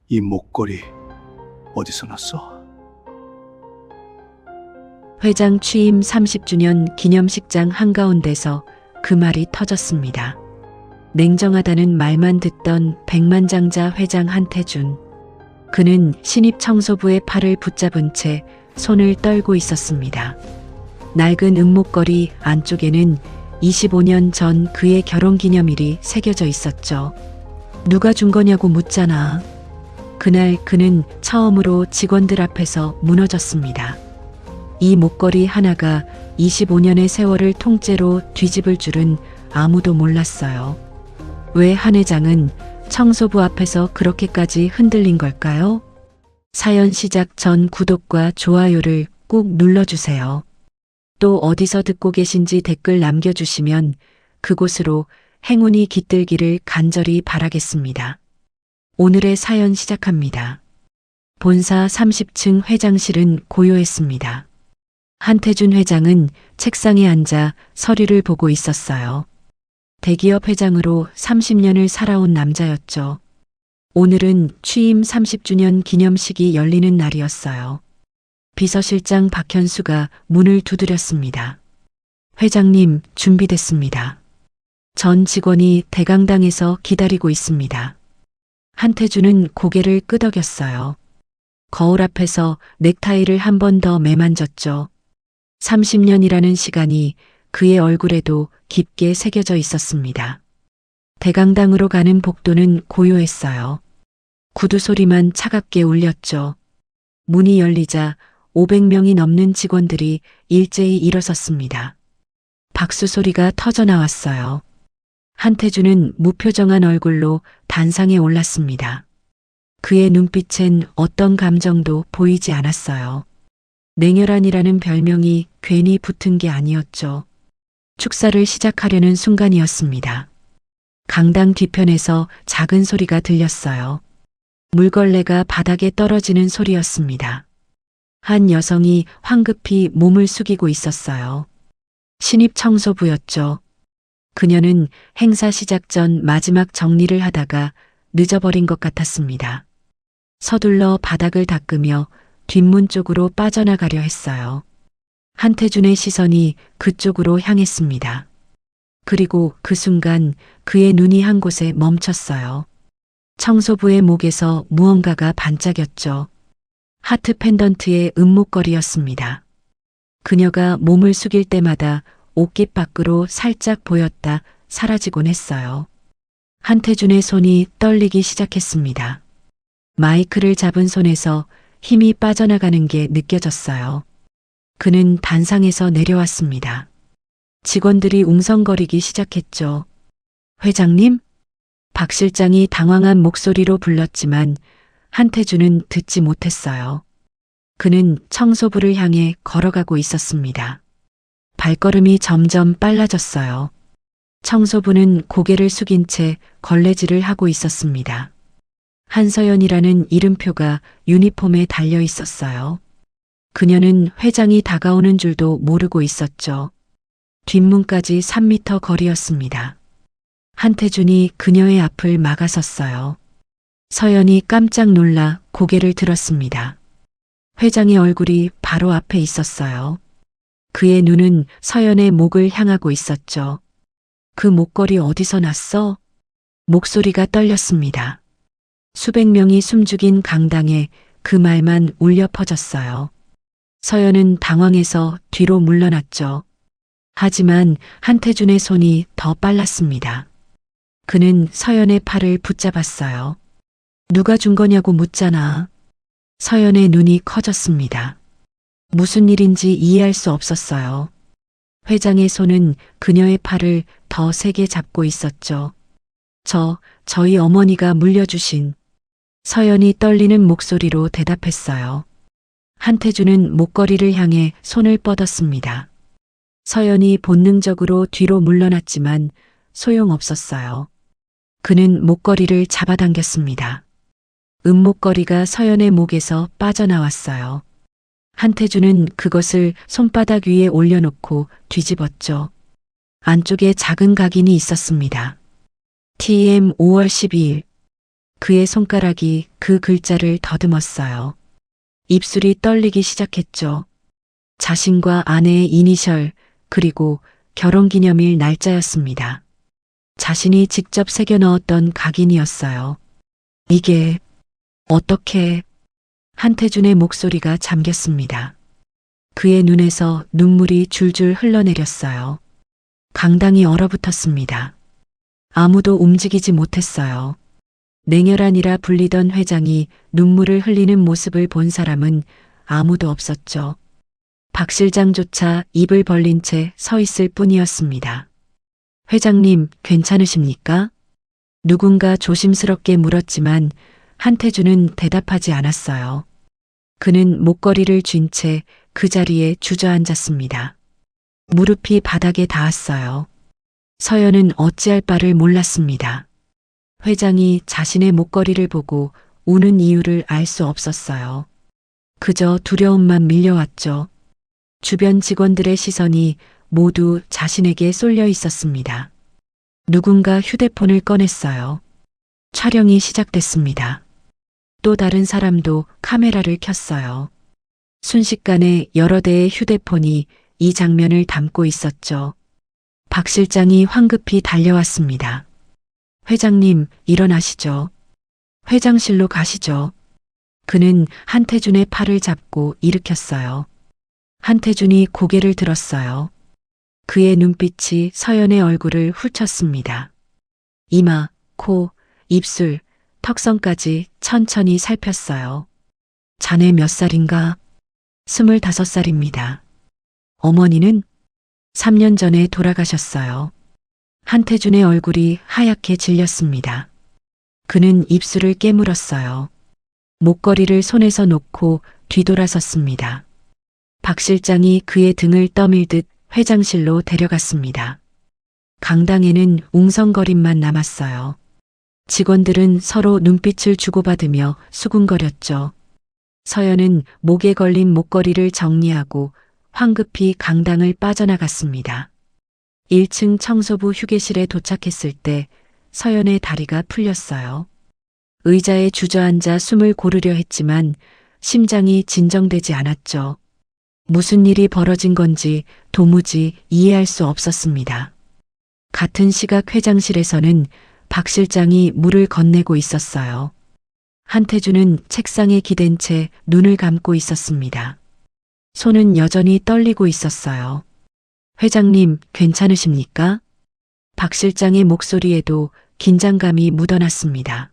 이 목걸이 어디서 났어? 회장 취임 30주년 기념식장 한가운데서 그 말이 터졌습니다. 냉정하다는 말만 듣던 백만장자 회장 한태준. 그는 신입 청소부의 팔을 붙잡은 채 손을 떨고 있었습니다. 낡은 은목걸이 안쪽에는 25년 전 그의 결혼기념일이 새겨져 있었죠. 누가 준 거냐고 묻잖아. 그날 그는 처음으로 직원들 앞에서 무너졌습니다. 이 목걸이 하나가 25년의 세월을 통째로 뒤집을 줄은 아무도 몰랐어요. 왜 한 회장은 청소부 앞에서 그렇게까지 흔들린 걸까요? 사연 시작 전 구독과 좋아요를 꾹 눌러주세요. 또 어디서 듣고 계신지 댓글 남겨주시면 그곳으로 행운이 깃들기를 간절히 바라겠습니다. 오늘의 사연 시작합니다. 본사 30층 회장실은 고요했습니다. 한태준 회장은 책상에 앉아 서류를 보고 있었어요. 대기업 회장으로 30년을 살아온 남자였죠. 오늘은 취임 30주년 기념식이 열리는 날이었어요. 비서실장 박현수가 문을 두드렸습니다. 회장님, 준비됐습니다. 전 직원이 대강당에서 기다리고 있습니다. 한태준은 고개를 끄덕였어요. 거울 앞에서 넥타이를 한 번 더 매만졌죠. 30년이라는 시간이 그의 얼굴에도 깊게 새겨져 있었습니다. 대강당으로 가는 복도는 고요했어요. 구두 소리만 차갑게 울렸죠. 문이 열리자 500명이 넘는 직원들이 일제히 일어섰습니다. 박수 소리가 터져 나왔어요. 한태준은 무표정한 얼굴로 단상에 올랐습니다. 그의 눈빛엔 어떤 감정도 보이지 않았어요. 냉혈한이라는 별명이 괜히 붙은 게 아니었죠. 축사를 시작하려는 순간이었습니다. 강당 뒤편에서 작은 소리가 들렸어요. 물걸레가 바닥에 떨어지는 소리였습니다. 한 여성이 황급히 몸을 숙이고 있었어요. 신입 청소부였죠. 그녀는 행사 시작 전 마지막 정리를 하다가 늦어버린 것 같았습니다. 서둘러 바닥을 닦으며 뒷문 쪽으로 빠져나가려 했어요. 한태준의 시선이 그쪽으로 향했습니다. 그리고 그 순간 그의 눈이 한 곳에 멈췄어요. 청소부의 목에서 무언가가 반짝였죠. 하트 펜던트의 은목걸이였습니다. 그녀가 몸을 숙일 때마다 옷깃 밖으로 살짝 보였다 사라지곤 했어요. 한태준의 손이 떨리기 시작했습니다. 마이크를 잡은 손에서 힘이 빠져나가는 게 느껴졌어요. 그는 단상에서 내려왔습니다. 직원들이 웅성거리기 시작했죠. 회장님? 박 실장이 당황한 목소리로 불렀지만 한태준은 듣지 못했어요. 그는 청소부를 향해 걸어가고 있었습니다. 발걸음이 점점 빨라졌어요. 청소부는 고개를 숙인 채 걸레질을 하고 있었습니다. 한서연이라는 이름표가 유니폼에 달려 있었어요. 그녀는 회장이 다가오는 줄도 모르고 있었죠. 뒷문까지 3m 거리였습니다. 한태준이 그녀의 앞을 막아섰어요. 서연이 깜짝 놀라 고개를 들었습니다. 회장의 얼굴이 바로 앞에 있었어요. 그의 눈은 서연의 목을 향하고 있었죠. 그 목걸이 어디서 났어? 목소리가 떨렸습니다. 수백 명이 숨죽인 강당에 그 말만 울려 퍼졌어요. 서연은 당황해서 뒤로 물러났죠. 하지만 한태준의 손이 더 빨랐습니다. 그는 서연의 팔을 붙잡았어요. 누가 준 거냐고 묻잖아. 서연의 눈이 커졌습니다. 무슨 일인지 이해할 수 없었어요. 회장의 손은 그녀의 팔을 더 세게 잡고 있었죠. 저희 어머니가 물려주신. 서연이 떨리는 목소리로 대답했어요. 한태준은 목걸이를 향해 손을 뻗었습니다. 서연이 본능적으로 뒤로 물러났지만 소용없었어요. 그는 목걸이를 잡아당겼습니다. 은목걸이가 서연의 목에서 빠져나왔어요. 한태준은 그것을 손바닥 위에 올려놓고 뒤집었죠. 안쪽에 작은 각인이 있었습니다. TM 5월 12일 그의 손가락이 그 글자를 더듬었어요. 입술이 떨리기 시작했죠. 자신과 아내의 이니셜, 그리고 결혼기념일 날짜였습니다. 자신이 직접 새겨 넣었던 각인이었어요. 이게 어떻게? 한태준의 목소리가 잠겼습니다. 그의 눈에서 눈물이 줄줄 흘러내렸어요. 강당이 얼어붙었습니다. 아무도 움직이지 못했어요. 냉혈한이라 불리던 회장이 눈물을 흘리는 모습을 본 사람은 아무도 없었죠. 박 실장조차 입을 벌린 채 서 있을 뿐이었습니다. 회장님, 괜찮으십니까? 누군가 조심스럽게 물었지만 한태준은 대답하지 않았어요. 그는 목걸이를 쥔 채 그 자리에 주저앉았습니다. 무릎이 바닥에 닿았어요. 서연은 어찌할 바를 몰랐습니다. 회장이 자신의 목걸이를 보고 우는 이유를 알 수 없었어요. 그저 두려움만 밀려왔죠. 주변 직원들의 시선이 모두 자신에게 쏠려 있었습니다. 누군가 휴대폰을 꺼냈어요. 촬영이 시작됐습니다. 또 다른 사람도 카메라를 켰어요. 순식간에 여러 대의 휴대폰이 이 장면을 담고 있었죠. 박 실장이 황급히 달려왔습니다. 회장님, 일어나시죠. 회장실로 가시죠. 그는 한태준의 팔을 잡고 일으켰어요. 한태준이 고개를 들었어요. 그의 눈빛이 서연의 얼굴을 훑쳤습니다. 이마, 코, 입술, 턱선까지 천천히 살폈어요. 자네 몇 살인가? 25살입니다. 어머니는 3년 전에 돌아가셨어요. 한태준의 얼굴이 하얗게 질렸습니다. 그는 입술을 깨물었어요. 목걸이를 손에서 놓고 뒤돌아섰습니다. 박 실장이 그의 등을 떠밀듯 회장실로 데려갔습니다. 강당에는 웅성거림만 남았어요. 직원들은 서로 눈빛을 주고받으며 수군거렸죠. 서연은 목에 걸린 목걸이를 정리하고 황급히 강당을 빠져나갔습니다. 1층 청소부 휴게실에 도착했을 때 서연의 다리가 풀렸어요. 의자에 주저앉아 숨을 고르려 했지만 심장이 진정되지 않았죠. 무슨 일이 벌어진 건지 도무지 이해할 수 없었습니다. 같은 시각 회장실에서는 박 실장이 물을 건네고 있었어요. 한태준은 책상에 기댄 채 눈을 감고 있었습니다. 손은 여전히 떨리고 있었어요. 회장님, 괜찮으십니까? 박 실장의 목소리에도 긴장감이 묻어났습니다.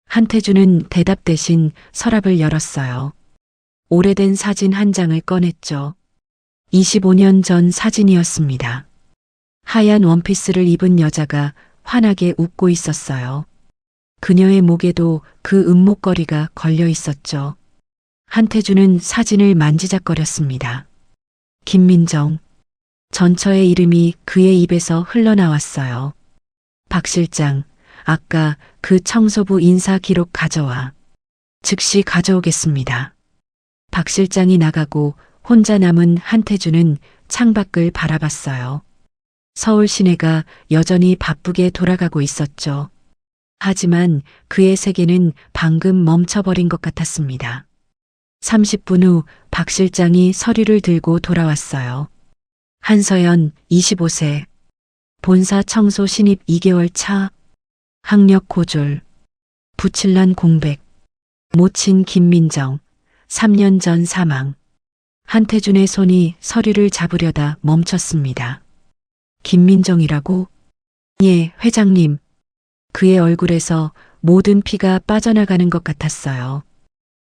한태준은 대답 대신 서랍을 열었어요. 오래된 사진 한 장을 꺼냈죠. 25년 전 사진이었습니다. 하얀 원피스를 입은 여자가 환하게 웃고 있었어요. 그녀의 목에도 그 은목걸이가 걸려 있었죠. 한태준은 사진을 만지작거렸습니다. 김민정. 전처의 이름이 그의 입에서 흘러나왔어요. 박 실장, 아까 그 청소부 인사 기록 가져와. 즉시 가져오겠습니다. 박 실장이 나가고 혼자 남은 한태준은 창밖을 바라봤어요. 서울 시내가 여전히 바쁘게 돌아가고 있었죠. 하지만 그의 세계는 방금 멈춰버린 것 같았습니다. 30분 후 박 실장이 서류를 들고 돌아왔어요. 한서연, 25세. 본사 청소 신입 2개월 차. 학력 고졸. 부칠난 공백. 모친 김민정. 3년 전 사망. 한태준의 손이 서류를 잡으려다 멈췄습니다. 김민정이라고? 예, 회장님. 그의 얼굴에서 모든 피가 빠져나가는 것 같았어요.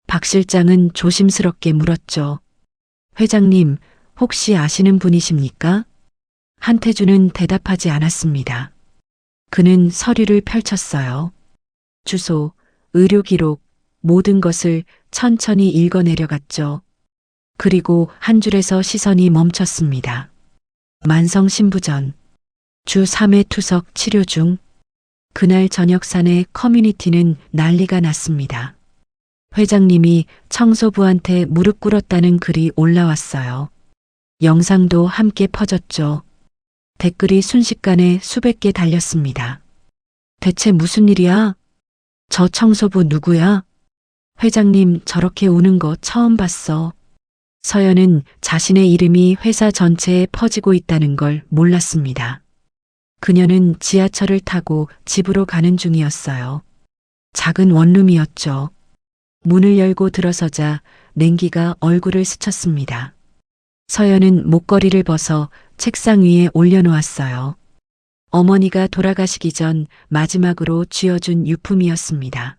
박 실장은 조심스럽게 물었죠. 회장님, 혹시 아시는 분이십니까? 한태준은 대답하지 않았습니다. 그는 서류를 펼쳤어요. 주소, 의료 기록, 모든 것을 천천히 읽어내려갔죠. 그리고 한 줄에서 시선이 멈췄습니다. 만성 신부전. 주 3회 투석 치료 중. 그날 저녁 사내 커뮤니티는 난리가 났습니다. 회장님이 청소부한테 무릎 꿇었다는 글이 올라왔어요. 영상도 함께 퍼졌죠. 댓글이 순식간에 수백 개 달렸습니다. 대체 무슨 일이야? 저 청소부 누구야? 회장님 저렇게 우는 거 처음 봤어. 서연은 자신의 이름이 회사 전체에 퍼지고 있다는 걸 몰랐습니다. 그녀는 지하철을 타고 집으로 가는 중이었어요. 작은 원룸이었죠. 문을 열고 들어서자 냉기가 얼굴을 스쳤습니다. 서연은 목걸이를 벗어 책상 위에 올려놓았어요. 어머니가 돌아가시기 전 마지막으로 쥐어준 유품이었습니다.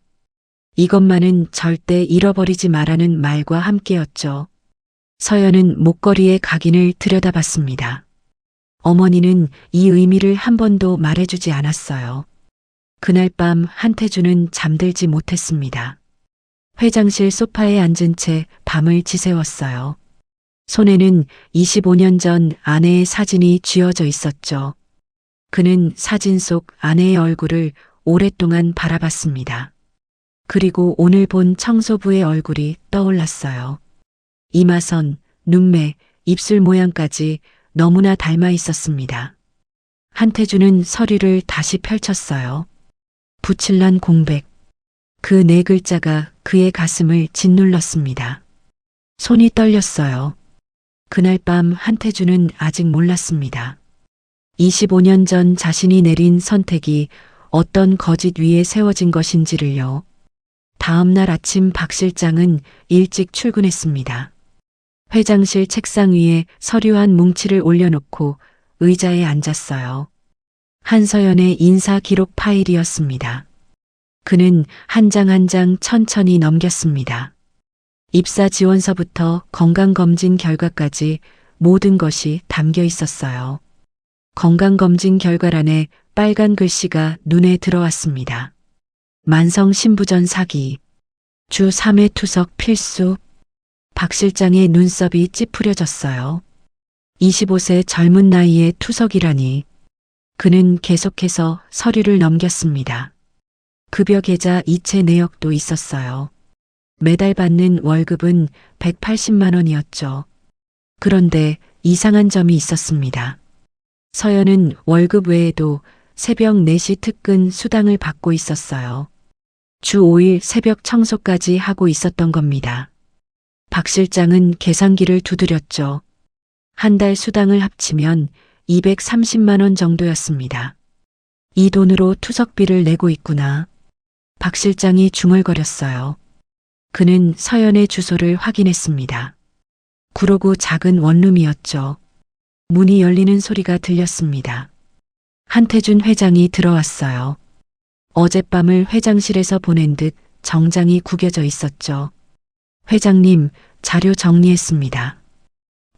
이것만은 절대 잃어버리지 말라는 말과 함께였죠. 서연은 목걸이의 각인을 들여다봤습니다. 어머니는 이 의미를 한 번도 말해주지 않았어요. 그날 밤 한태주는 잠들지 못했습니다. 회장실 소파에 앉은 채 밤을 지새웠어요. 손에는 25년 전 아내의 사진이 쥐어져 있었죠. 그는 사진 속 아내의 얼굴을 오랫동안 바라봤습니다. 그리고 오늘 본 청소부의 얼굴이 떠올랐어요. 이마선, 눈매, 입술 모양까지 너무나 닮아 있었습니다. 한태주는 서류를 다시 펼쳤어요. 부칠난 공백. 그 네 글자가 그의 가슴을 짓눌렀습니다. 손이 떨렸어요. 그날 밤 한태주는 아직 몰랐습니다. 25년 전 자신이 내린 선택이 어떤 거짓 위에 세워진 것인지를요. 다음 날 아침 박 실장은 일찍 출근했습니다. 회장실 책상 위에 서류 한 뭉치를 올려놓고 의자에 앉았어요. 한서연의 인사 기록 파일이었습니다. 그는 한 장 한 장 천천히 넘겼습니다. 입사 지원서부터 건강검진 결과까지 모든 것이 담겨 있었어요. 건강검진 결과란에 빨간 글씨가 눈에 들어왔습니다. 만성 신부전 사기, 주 3회 투석 필수. 박 실장의 눈썹이 찌푸려졌어요. 25세 젊은 나이에 투석이라니. 그는 계속해서 서류를 넘겼습니다. 급여 계좌 이체 내역도 있었어요. 매달 받는 월급은 180만 원이었죠. 그런데 이상한 점이 있었습니다. 서연은 월급 외에도 새벽 4시 특근 수당을 받고 있었어요. 주 5일 새벽 청소까지 하고 있었던 겁니다. 박 실장은 계산기를 두드렸죠. 한 달 수당을 합치면 230만 원 정도였습니다. 이 돈으로 투석비를 내고 있구나. 박 실장이 중얼거렸어요. 그는 서연의 주소를 확인했습니다. 구로구 작은 원룸이었죠. 문이 열리는 소리가 들렸습니다. 한태준 회장이 들어왔어요. 어젯밤을 회장실에서 보낸 듯 정장이 구겨져 있었죠. 회장님, 자료 정리했습니다.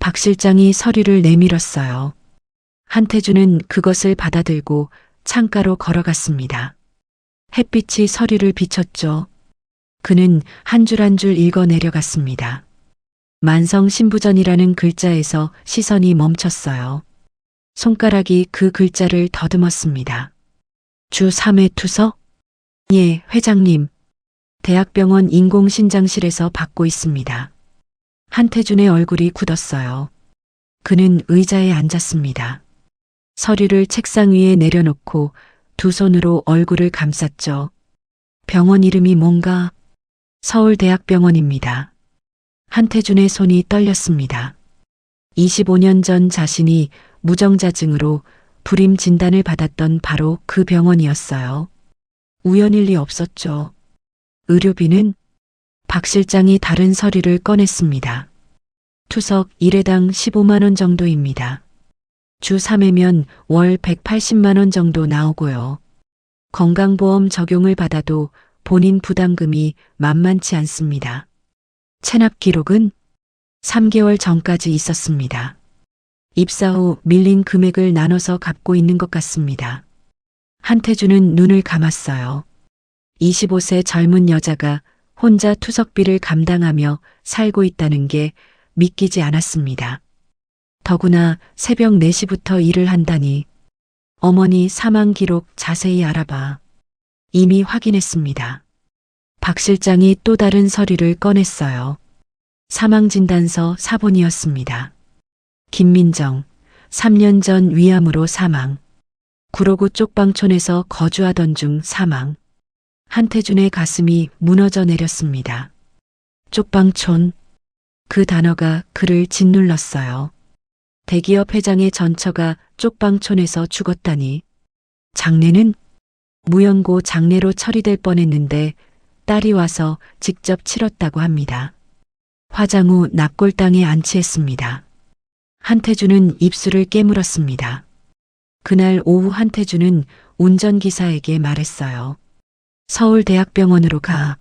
박 실장이 서류를 내밀었어요. 한태준은 그것을 받아들고 창가로 걸어갔습니다. 햇빛이 서류를 비췄죠. 그는 한 줄 한 줄 읽어 내려갔습니다. 만성 신부전이라는 글자에서 시선이 멈췄어요. 손가락이 그 글자를 더듬었습니다. 주 3회 투석? 예, 회장님. 대학병원 인공신장실에서 받고 있습니다. 한태준의 얼굴이 굳었어요. 그는 의자에 앉았습니다. 서류를 책상 위에 내려놓고 두 손으로 얼굴을 감쌌죠. 병원 이름이 뭔가? 서울대학병원입니다. 한태준의 손이 떨렸습니다. 25년 전 자신이 무정자증으로 불임 진단을 받았던 바로 그 병원이었어요. 우연일 리 없었죠. 의료비는? 박 실장이 다른 서류를 꺼냈습니다. 투석 1회당 15만 원 정도입니다. 주 3회면 월 180만 원 정도 나오고요. 건강보험 적용을 받아도 본인 부담금이 만만치 않습니다. 체납 기록은 3개월 전까지 있었습니다. 입사 후 밀린 금액을 나눠서 갚고 있는 것 같습니다. 한태준은 눈을 감았어요. 25세 젊은 여자가 혼자 투석비를 감당하며 살고 있다는 게 믿기지 않았습니다. 더구나 새벽 4시부터 일을 한다니. 어머니 사망 기록 자세히 알아봐. 이미 확인했습니다. 박 실장이 또 다른 서류를 꺼냈어요. 사망진단서 사본이었습니다. 김민정, 3년 전 위암으로 사망. 구로구 쪽방촌에서 거주하던 중 사망. 한태준의 가슴이 무너져 내렸습니다. 쪽방촌. 그 단어가 그를 짓눌렀어요. 대기업 회장의 전처가 쪽방촌에서 죽었다니. 장례는 무연고 장례로 처리될 뻔했는데 딸이 와서 직접 치렀다고 합니다. 화장 후 납골당에 안치했습니다. 한태준은 입술을 깨물었습니다. 그날 오후 한태준은 운전기사에게 말했어요. 서울대학병원으로 가.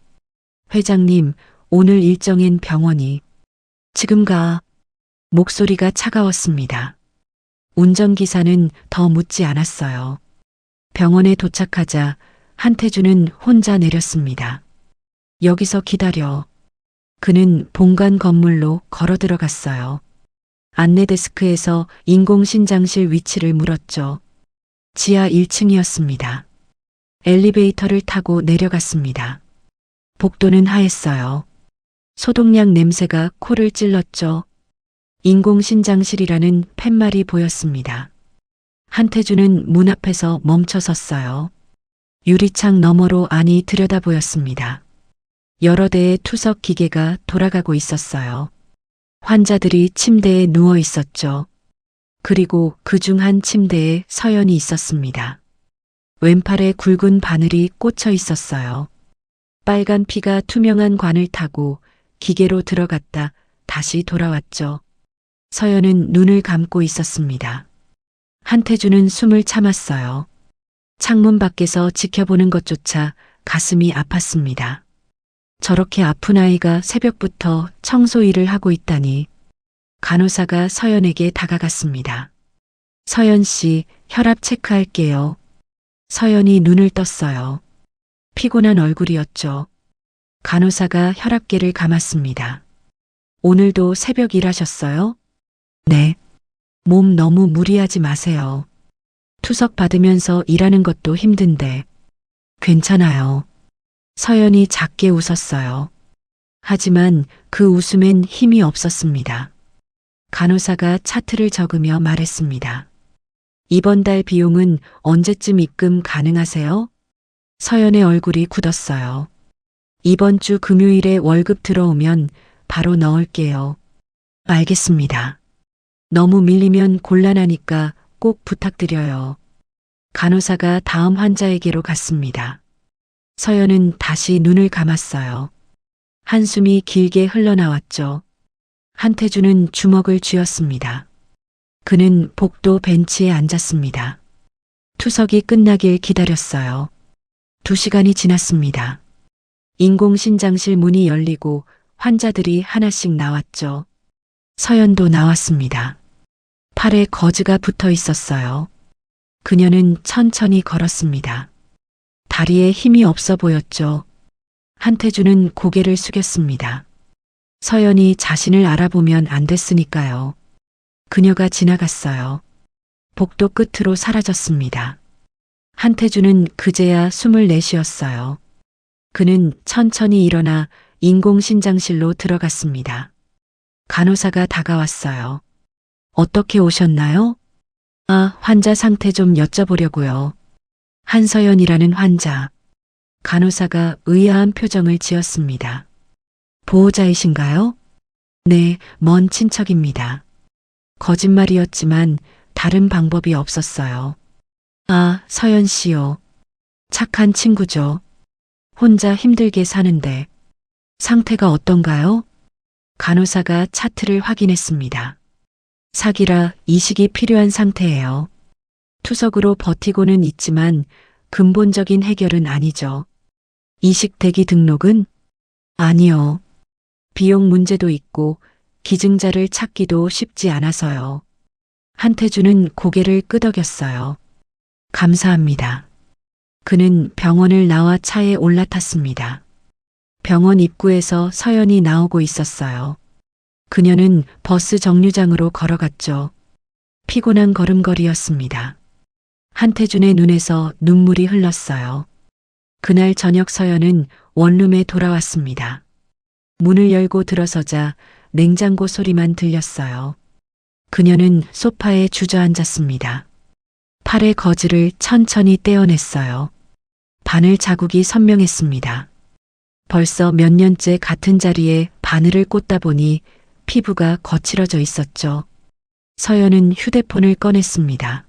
회장님, 오늘 일정인 병원이. 지금 가. 목소리가 차가웠습니다. 운전기사는 더 묻지 않았어요. 병원에 도착하자 한태준은 혼자 내렸습니다. 여기서 기다려. 그는 본관 건물로 걸어 들어갔어요. 안내 데스크에서 인공신장실 위치를 물었죠. 지하 1층이었습니다. 엘리베이터를 타고 내려갔습니다. 복도는 하했어요. 소독약 냄새가 코를 찔렀죠. 인공신장실이라는 팻말이 보였습니다. 한태준은 문 앞에서 멈춰 섰어요. 유리창 너머로 안이 들여다 보였습니다. 여러 대의 투석 기계가 돌아가고 있었어요. 환자들이 침대에 누워 있었죠. 그리고 그중 한 침대에 서연이 있었습니다. 왼팔에 굵은 바늘이 꽂혀 있었어요. 빨간 피가 투명한 관을 타고 기계로 들어갔다 다시 돌아왔죠. 서연은 눈을 감고 있었습니다. 한태준은 숨을 참았어요. 창문 밖에서 지켜보는 것조차 가슴이 아팠습니다. 저렇게 아픈 아이가 새벽부터 청소 일을 하고 있다니. 간호사가 서연에게 다가갔습니다. 서연 씨, 혈압 체크할게요. 서연이 눈을 떴어요. 피곤한 얼굴이었죠. 간호사가 혈압계를 감았습니다. 오늘도 새벽 일하셨어요? 네. 몸 너무 무리하지 마세요. 투석 받으면서 일하는 것도 힘든데. 괜찮아요. 서연이 작게 웃었어요. 하지만 그 웃음엔 힘이 없었습니다. 간호사가 차트를 적으며 말했습니다. 이번 달 비용은 언제쯤 입금 가능하세요? 서연의 얼굴이 굳었어요. 이번 주 금요일에 월급 들어오면 바로 넣을게요. 알겠습니다. 너무 밀리면 곤란하니까 꼭 부탁드려요. 간호사가 다음 환자에게로 갔습니다. 서연은 다시 눈을 감았어요. 한숨이 길게 흘러나왔죠. 한태준은 주먹을 쥐었습니다. 그는 복도 벤치에 앉았습니다. 투석이 끝나길 기다렸어요. 2시간이 지났습니다. 인공신장실 문이 열리고 환자들이 하나씩 나왔죠. 서연도 나왔습니다. 팔에 거즈가 붙어 있었어요. 그녀는 천천히 걸었습니다. 다리에 힘이 없어 보였죠. 한태준은 고개를 숙였습니다. 서연이 자신을 알아보면 안 됐으니까요. 그녀가 지나갔어요. 복도 끝으로 사라졌습니다. 한태준은 그제야 숨을 내쉬었어요. 그는 천천히 일어나 인공신장실로 들어갔습니다. 간호사가 다가왔어요. 어떻게 오셨나요? 아, 환자 상태 좀 여쭤보려고요. 한서연이라는 환자. 간호사가 의아한 표정을 지었습니다. 보호자이신가요? 네, 먼 친척입니다. 거짓말이었지만 다른 방법이 없었어요. 아, 서연 씨요. 착한 친구죠. 혼자 힘들게 사는데. 상태가 어떤가요? 간호사가 차트를 확인했습니다. 사기라 이식이 필요한 상태예요. 투석으로 버티고는 있지만 근본적인 해결은 아니죠. 이식 대기 등록은? 아니요. 비용 문제도 있고 기증자를 찾기도 쉽지 않아서요. 한태준은 고개를 끄덕였어요. 감사합니다. 그는 병원을 나와 차에 올라탔습니다. 병원 입구에서 서연이 나오고 있었어요. 그녀는 버스 정류장으로 걸어갔죠. 피곤한 걸음걸이였습니다. 한태준의 눈에서 눈물이 흘렀어요. 그날 저녁 서연은 원룸에 돌아왔습니다. 문을 열고 들어서자 냉장고 소리만 들렸어요. 그녀는 소파에 주저앉았습니다. 팔의 거즈를 천천히 떼어냈어요. 바늘 자국이 선명했습니다. 벌써 몇 년째 같은 자리에 바늘을 꽂다 보니 피부가 거칠어져 있었죠. 서연은 휴대폰을 꺼냈습니다.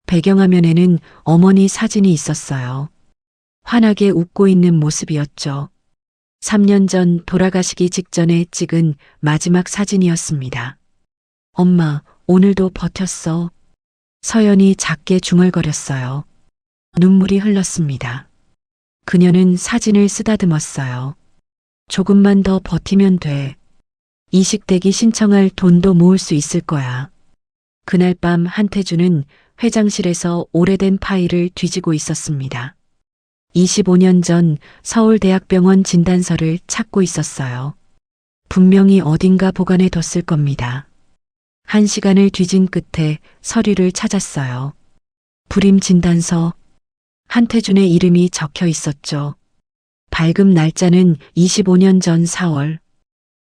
배경화면에는 어머니 사진이 있었어요. 환하게 웃고 있는 모습이었죠. 3년 전 돌아가시기 직전에 찍은 마지막 사진이었습니다. 엄마, 오늘도 버텼어. 서연이 작게 중얼거렸어요. 눈물이 흘렀습니다. 그녀는 사진을 쓰다듬었어요. 조금만 더 버티면 돼. 이식대기 신청할 돈도 모을 수 있을 거야. 그날 밤 한태주는 회장실에서 오래된 파일을 뒤지고 있었습니다. 25년 전 서울대학병원 진단서를 찾고 있었어요. 분명히 어딘가 보관해 뒀을 겁니다. 1시간을 뒤진 끝에 서류를 찾았어요. 불임 진단서. 한태준의 이름이 적혀 있었죠. 발급 날짜는 25년 전 4월.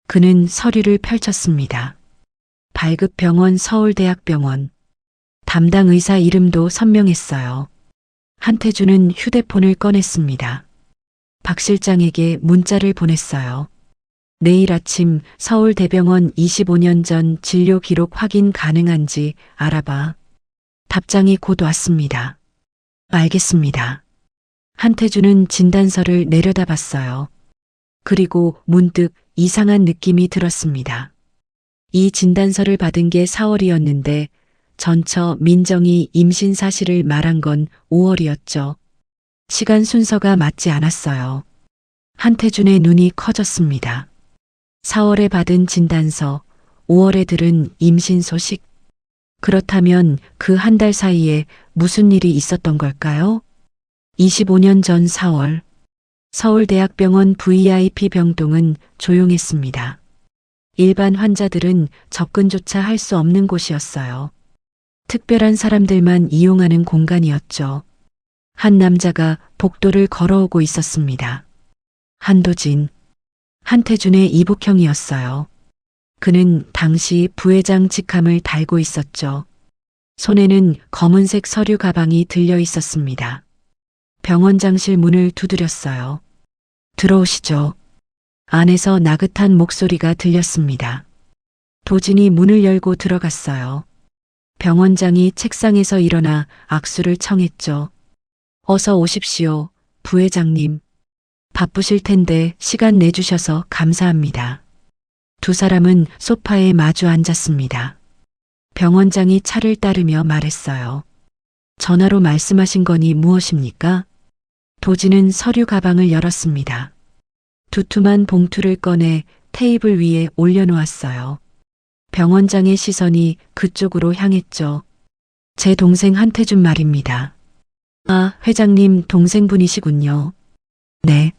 그는 서류를 펼쳤습니다. 발급병원 서울대학병원. 담당 의사 이름도 선명했어요. 한태준은 휴대폰을 꺼냈습니다. 박 실장에게 문자를 보냈어요. 내일 아침 서울대병원 25년 전 진료 기록 확인 가능한지 알아봐. 답장이 곧 왔습니다. 알겠습니다. 한태준은 진단서를 내려다봤어요. 그리고 문득 이상한 느낌이 들었습니다. 이 진단서를 받은 게 4월이었는데 전처 민정이 임신 사실을 말한 건 5월이었죠. 시간 순서가 맞지 않았어요. 한태준의 눈이 커졌습니다. 4월에 받은 진단서, 5월에 들은 임신 소식. 그렇다면 그 한 달 사이에 무슨 일이 있었던 걸까요? 25년 전 4월, 서울대학병원 VIP 병동은 조용했습니다. 일반 환자들은 접근조차 할 수 없는 곳이었어요. 특별한 사람들만 이용하는 공간이었죠. 한 남자가 복도를 걸어오고 있었습니다. 한도진, 한태준의 이복형이었어요. 그는 당시 부회장 직함을 달고 있었죠. 손에는 검은색 서류 가방이 들려 있었습니다. 병원장실 문을 두드렸어요. 들어오시죠. 안에서 나긋한 목소리가 들렸습니다. 도진이 문을 열고 들어갔어요. 병원장이 책상에서 일어나 악수를 청했죠. 어서 오십시오, 부회장님. 바쁘실 텐데 시간 내주셔서 감사합니다. 두 사람은 소파에 마주 앉았습니다. 병원장이 차를 따르며 말했어요. 전화로 말씀하신 거니 무엇입니까? 도진은 서류 가방을 열었습니다. 두툼한 봉투를 꺼내 테이블 위에 올려놓았어요. 병원장의 시선이 그쪽으로 향했죠. 제 동생 한태준 말입니다. 아, 회장님 동생분이시군요. 네.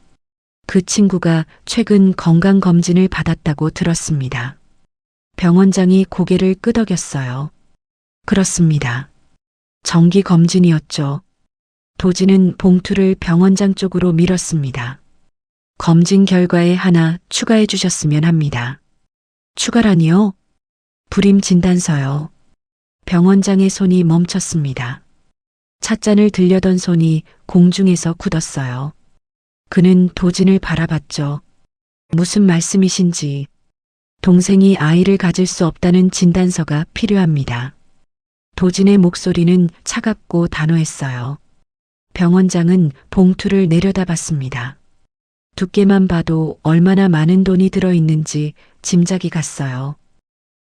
그 친구가 최근 건강검진을 받았다고 들었습니다. 병원장이 고개를 끄덕였어요. 그렇습니다. 정기검진이었죠. 도진은 봉투를 병원장 쪽으로 밀었습니다. 검진 결과에 하나 추가해 주셨으면 합니다. 추가라니요? 불임 진단서요. 병원장의 손이 멈췄습니다. 찻잔을 들려던 손이 공중에서 굳었어요. 그는 도진을 바라봤죠. 무슨 말씀이신지. 동생이 아이를 가질 수 없다는 진단서가 필요합니다. 도진의 목소리는 차갑고 단호했어요. 병원장은 봉투를 내려다봤습니다. 두께만 봐도 얼마나 많은 돈이 들어있는지 짐작이 갔어요.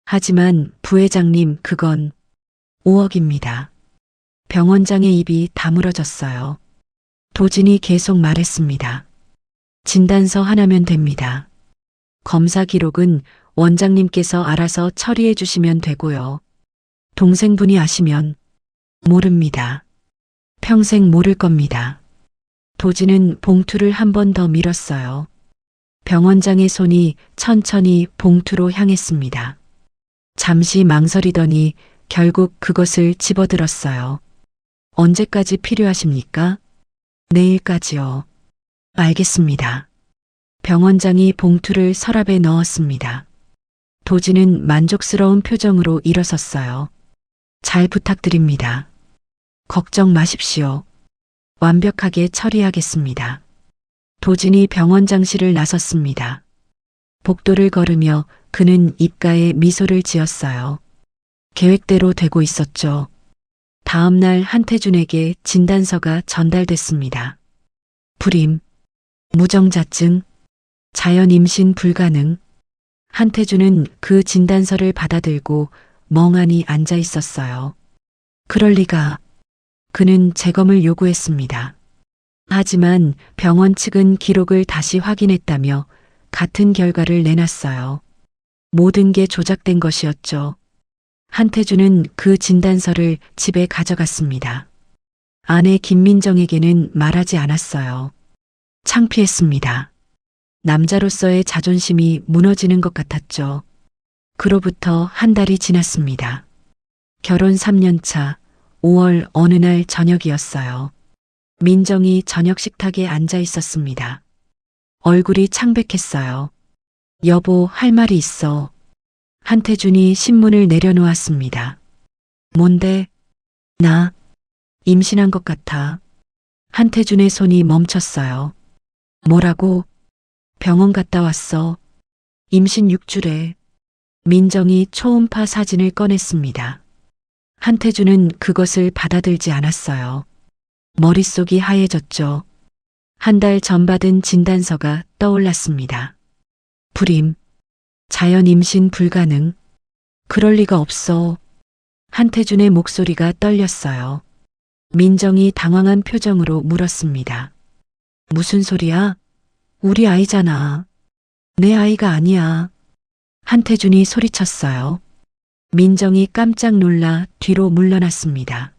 하지만 부회장님, 그건 5억입니다. 병원장의 입이 다물어졌어요. 도진이 계속 말했습니다. 진단서 하나면 됩니다. 검사 기록은 원장님께서 알아서 처리해 주시면 되고요. 동생분이 아시면 모릅니다. 평생 모를 겁니다. 도진은 봉투를 한 번 더 밀었어요. 병원장의 손이 천천히 봉투로 향했습니다. 잠시 망설이더니 결국 그것을 집어들었어요. 언제까지 필요하십니까? 내일까지요. 알겠습니다. 병원장이 봉투를 서랍에 넣었습니다. 도진은 만족스러운 표정으로 일어섰어요. 잘 부탁드립니다. 걱정 마십시오. 완벽하게 처리하겠습니다. 도진이 병원장실을 나섰습니다. 복도를 걸으며 그는 입가에 미소를 지었어요. 계획대로 되고 있었죠. 다음 날 한태준에게 진단서가 전달됐습니다. 불임, 무정자증, 자연 임신 불가능. 한태준은 그 진단서를 받아들고 멍하니 앉아 있었어요. 그럴 리가. 그는 재검을 요구했습니다. 하지만 병원 측은 기록을 다시 확인했다며 같은 결과를 내놨어요. 모든 게 조작된 것이었죠. 한태준은 그 진단서를 집에 가져갔습니다. 아내 김민정에게는 말하지 않았어요. 창피했습니다. 남자로서의 자존심이 무너지는 것 같았죠. 그로부터 한 달이 지났습니다. 결혼 3년 차 5월 어느 날 저녁이었어요. 민정이 저녁 식탁에 앉아 있었습니다. 얼굴이 창백했어요. 여보, 할 말이 있어. 한태준이 신문을 내려놓았습니다. 뭔데? 나 임신한 것 같아. 한태준의 손이 멈췄어요. 뭐라고? 병원 갔다 왔어. 임신 6주래. 민정이 초음파 사진을 꺼냈습니다. 한태준은 그것을 받아들지 않았어요. 머릿속이 하얘졌죠. 한 달 전 받은 진단서가 떠올랐습니다. 불임, 자연 임신 불가능. 그럴 리가 없어. 한태준의 목소리가 떨렸어요. 민정이 당황한 표정으로 물었습니다. 무슨 소리야? 우리 아이잖아. 내 아이가 아니야. 한태준이 소리쳤어요. 민정이 깜짝 놀라 뒤로 물러났습니다.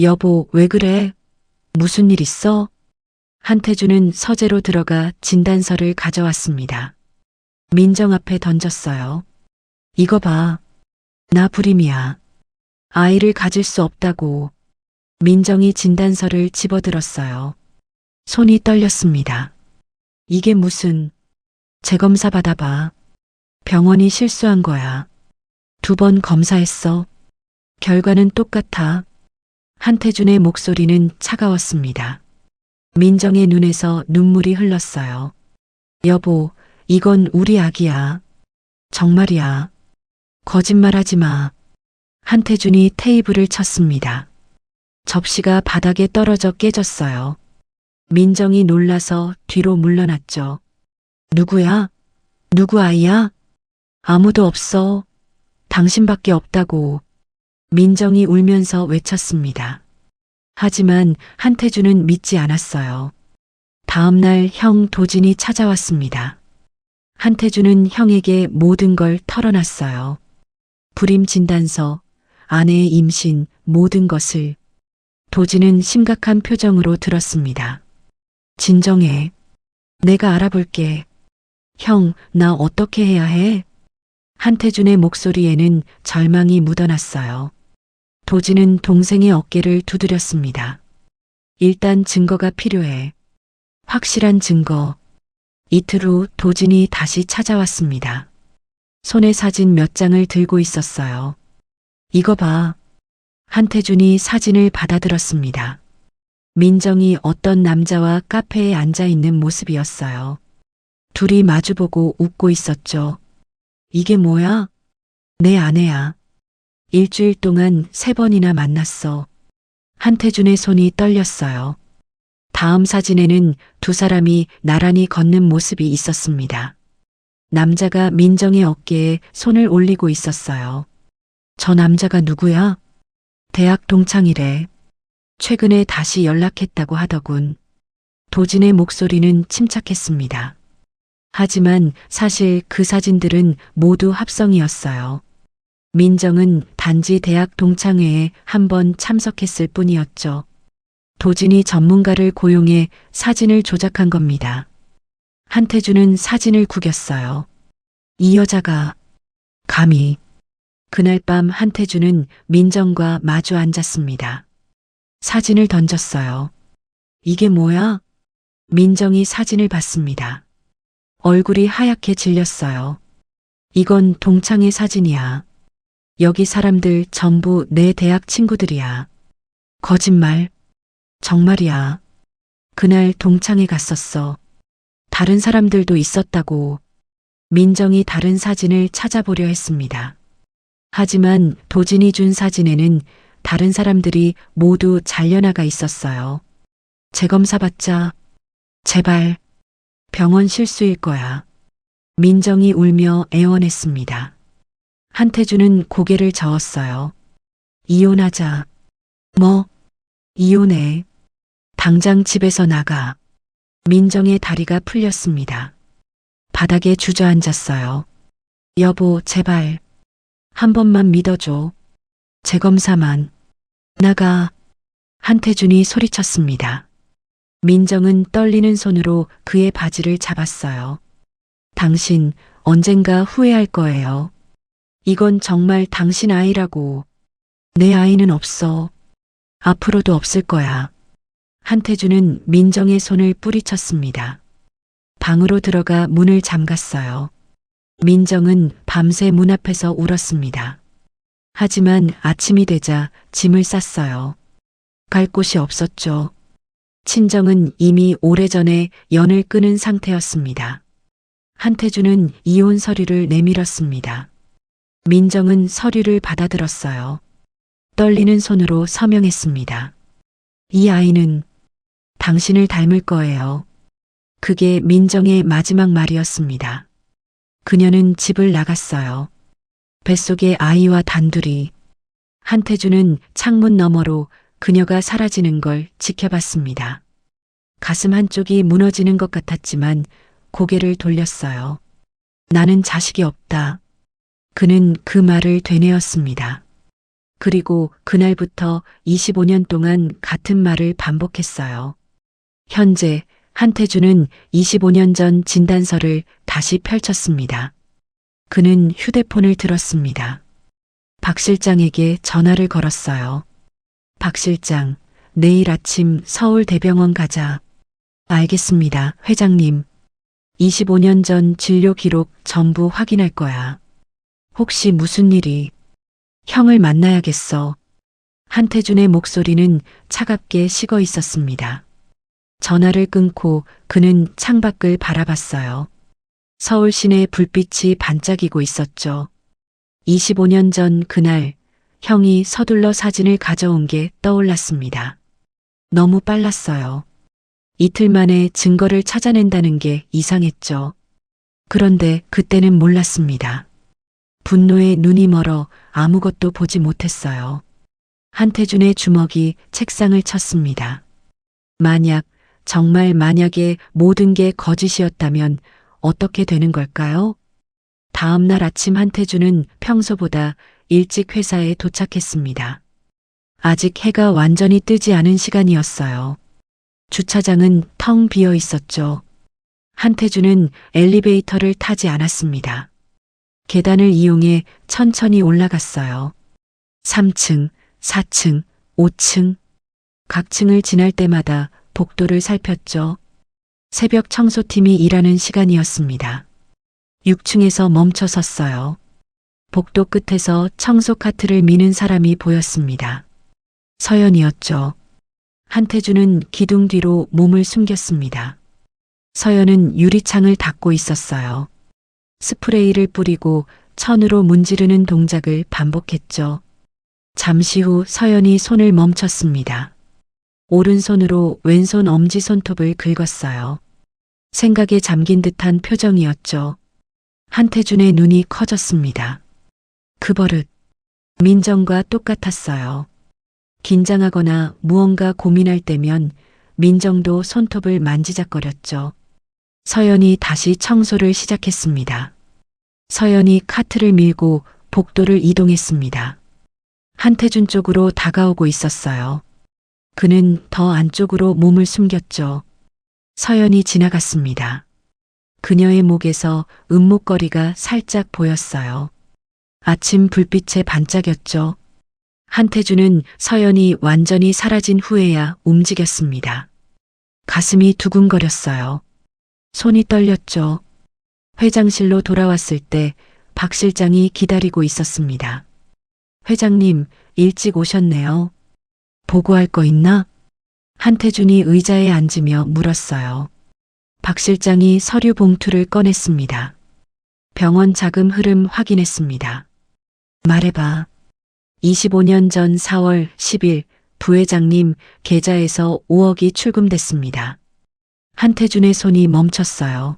여보, 왜 그래? 무슨 일 있어? 한태준은 서재로 들어가 진단서를 가져왔습니다. 민정 앞에 던졌어요. 이거 봐. 나 불임이야. 아이를 가질 수 없다고. 민정이 진단서를 집어들었어요. 손이 떨렸습니다. 이게 무슨... 재검사 받아봐. 병원이 실수한 거야. 2번 검사했어. 결과는 똑같아. 한태준의 목소리는 차가웠습니다. 민정의 눈에서 눈물이 흘렀어요. 여보, 이건 우리 아기야. 정말이야. 거짓말하지 마. 한태준이 테이블을 쳤습니다. 접시가 바닥에 떨어져 깨졌어요. 민정이 놀라서 뒤로 물러났죠. 누구야? 누구 아이야? 아무도 없어. 당신밖에 없다고. 민정이 울면서 외쳤습니다. 하지만 한태준은 믿지 않았어요. 다음 날 형 도진이 찾아왔습니다. 한태준은 형에게 모든 걸 털어놨어요. 불임 진단서, 아내의 임신, 모든 것을. 도진은 심각한 표정으로 들었습니다. 진정해. 내가 알아볼게. 형, 나 어떻게 해야 해? 한태준의 목소리에는 절망이 묻어났어요. 도진은 동생의 어깨를 두드렸습니다. 일단 증거가 필요해. 확실한 증거. 이틀 후 도진이 다시 찾아왔습니다. 손에 사진 몇 장을 들고 있었어요. 이거 봐. 한태준이 사진을 받아들었습니다. 민정이 어떤 남자와 카페에 앉아 있는 모습이었어요. 둘이 마주보고 웃고 있었죠. 이게 뭐야? 내 아내야. 일주일 동안 3번이나 만났어. 한태준의 손이 떨렸어요. 다음 사진에는 2 사람이 나란히 걷는 모습이 있었습니다. 남자가 민정의 어깨에 손을 올리고 있었어요. 저 남자가 누구야? 대학 동창이래. 최근에 다시 연락했다고 하더군. 도진의 목소리는 침착했습니다. 하지만 사실 그 사진들은 모두 합성이었어요. 민정은 단지 대학 동창회에 한 번 참석했을 뿐이었죠. 도진이 전문가를 고용해 사진을 조작한 겁니다. 한태준은 사진을 구겼어요. 이 여자가 감히. 그날 밤 한태준은 민정과 마주 앉았습니다. 사진을 던졌어요. 이게 뭐야? 민정이 사진을 봤습니다. 얼굴이 하얗게 질렸어요. 이건 동창회 사진이야. 여기 사람들 전부 내 대학 친구들이야. 거짓말. 정말이야. 그날 동창회 갔었어. 다른 사람들도 있었다고. 민정이 다른 사진을 찾아보려 했습니다. 하지만 도진이 준 사진에는 다른 사람들이 모두 잘려나가 있었어요. 재검사 받자. 제발. 병원 실수일 거야. 민정이 울며 애원했습니다. 한태주는 고개를 저었어요. 이혼하자. 뭐? 이혼해. 당장 집에서 나가. 민정의 다리가 풀렸습니다. 바닥에 주저앉았어요. 여보, 제발. 한 번만 믿어줘. 재검사만. 나가. 한태준이 소리쳤습니다. 민정은 떨리는 손으로 그의 바지를 잡았어요. 당신 언젠가 후회할 거예요. 이건 정말 당신 아이라고. 내 아이는 없어. 앞으로도 없을 거야. 한태준은 민정의 손을 뿌리쳤습니다. 방으로 들어가 문을 잠갔어요. 민정은 밤새 문 앞에서 울었습니다. 하지만 아침이 되자 짐을 쌌어요. 갈 곳이 없었죠. 친정은 이미 오래전에 연을 끊은 상태였습니다. 한태준은 이혼 서류를 내밀었습니다. 민정은 서류를 받아들었어요. 떨리는 손으로 서명했습니다. 이 아이는 당신을 닮을 거예요. 그게 민정의 마지막 말이었습니다. 그녀는 집을 나갔어요. 뱃속의 아이와 단둘이. 한태준은 창문 너머로 그녀가 사라지는 걸 지켜봤습니다. 가슴 한쪽이 무너지는 것 같았지만 고개를 돌렸어요. 나는 자식이 없다. 그는 그 말을 되뇌었습니다. 그리고 그날부터 25년 동안 같은 말을 반복했어요. 현재 한태준은 25년 전 진단서를 다시 펼쳤습니다. 그는 휴대폰을 들었습니다. 박 실장에게 전화를 걸었어요. 박 실장, 내일 아침 서울대병원 가자. 알겠습니다, 회장님. 25년 전 진료 기록 전부 확인할 거야. 혹시 무슨 일이? 형을 만나야겠어. 한태준의 목소리는 차갑게 식어 있었습니다. 전화를 끊고 그는 창밖을 바라봤어요. 서울 시내 불빛이 반짝이고 있었죠. 25년 전 그날 형이 서둘러 사진을 가져온 게 떠올랐습니다. 너무 빨랐어요. 이틀 만에 증거를 찾아낸다는 게 이상했죠. 그런데 그때는 몰랐습니다. 분노에 눈이 멀어 아무것도 보지 못했어요. 한태준의 주먹이 책상을 쳤습니다. 정말 만약에 모든 게 거짓이었다면 어떻게 되는 걸까요? 다음 날 아침 한태준은 평소보다 일찍 회사에 도착했습니다. 아직 해가 완전히 뜨지 않은 시간이었어요. 주차장은 텅 비어 있었죠. 한태준은 엘리베이터를 타지 않았습니다. 계단을 이용해 천천히 올라갔어요. 3층, 4층, 5층. 각 층을 지날 때마다 복도를 살폈죠. 새벽 청소팀이 일하는 시간이었습니다. 6층에서 멈춰 섰어요. 복도 끝에서 청소 카트를 미는 사람이 보였습니다. 서연이었죠. 한태준은 기둥 뒤로 몸을 숨겼습니다. 서연은 유리창을 닫고 있었어요. 스프레이를 뿌리고 천으로 문지르는 동작을 반복했죠. 잠시 후 서연이 손을 멈췄습니다. 오른손으로 왼손 엄지 손톱을 긁었어요. 생각에 잠긴 듯한 표정이었죠. 한태준의 눈이 커졌습니다. 그 버릇, 민정과 똑같았어요. 긴장하거나 무언가 고민할 때면 민정도 손톱을 만지작거렸죠. 서연이 다시 청소를 시작했습니다. 서연이 카트를 밀고 복도를 이동했습니다. 한태준 쪽으로 다가오고 있었어요. 그는 더 안쪽으로 몸을 숨겼죠. 서연이 지나갔습니다. 그녀의 목에서 은목걸이가 살짝 보였어요. 아침 불빛에 반짝였죠. 한태준은 서연이 완전히 사라진 후에야 움직였습니다. 가슴이 두근거렸어요. 손이 떨렸죠. 회장실로 돌아왔을 때 박 실장이 기다리고 있었습니다. 회장님, 일찍 오셨네요. 보고할 거 있나? 한태준이 의자에 앉으며 물었어요. 박 실장이 서류 봉투를 꺼냈습니다. 병원 자금 흐름 확인했습니다. 말해봐. 25년 전 4월 10일 부회장님 계좌에서 5억이 출금됐습니다. 한태준의 손이 멈췄어요.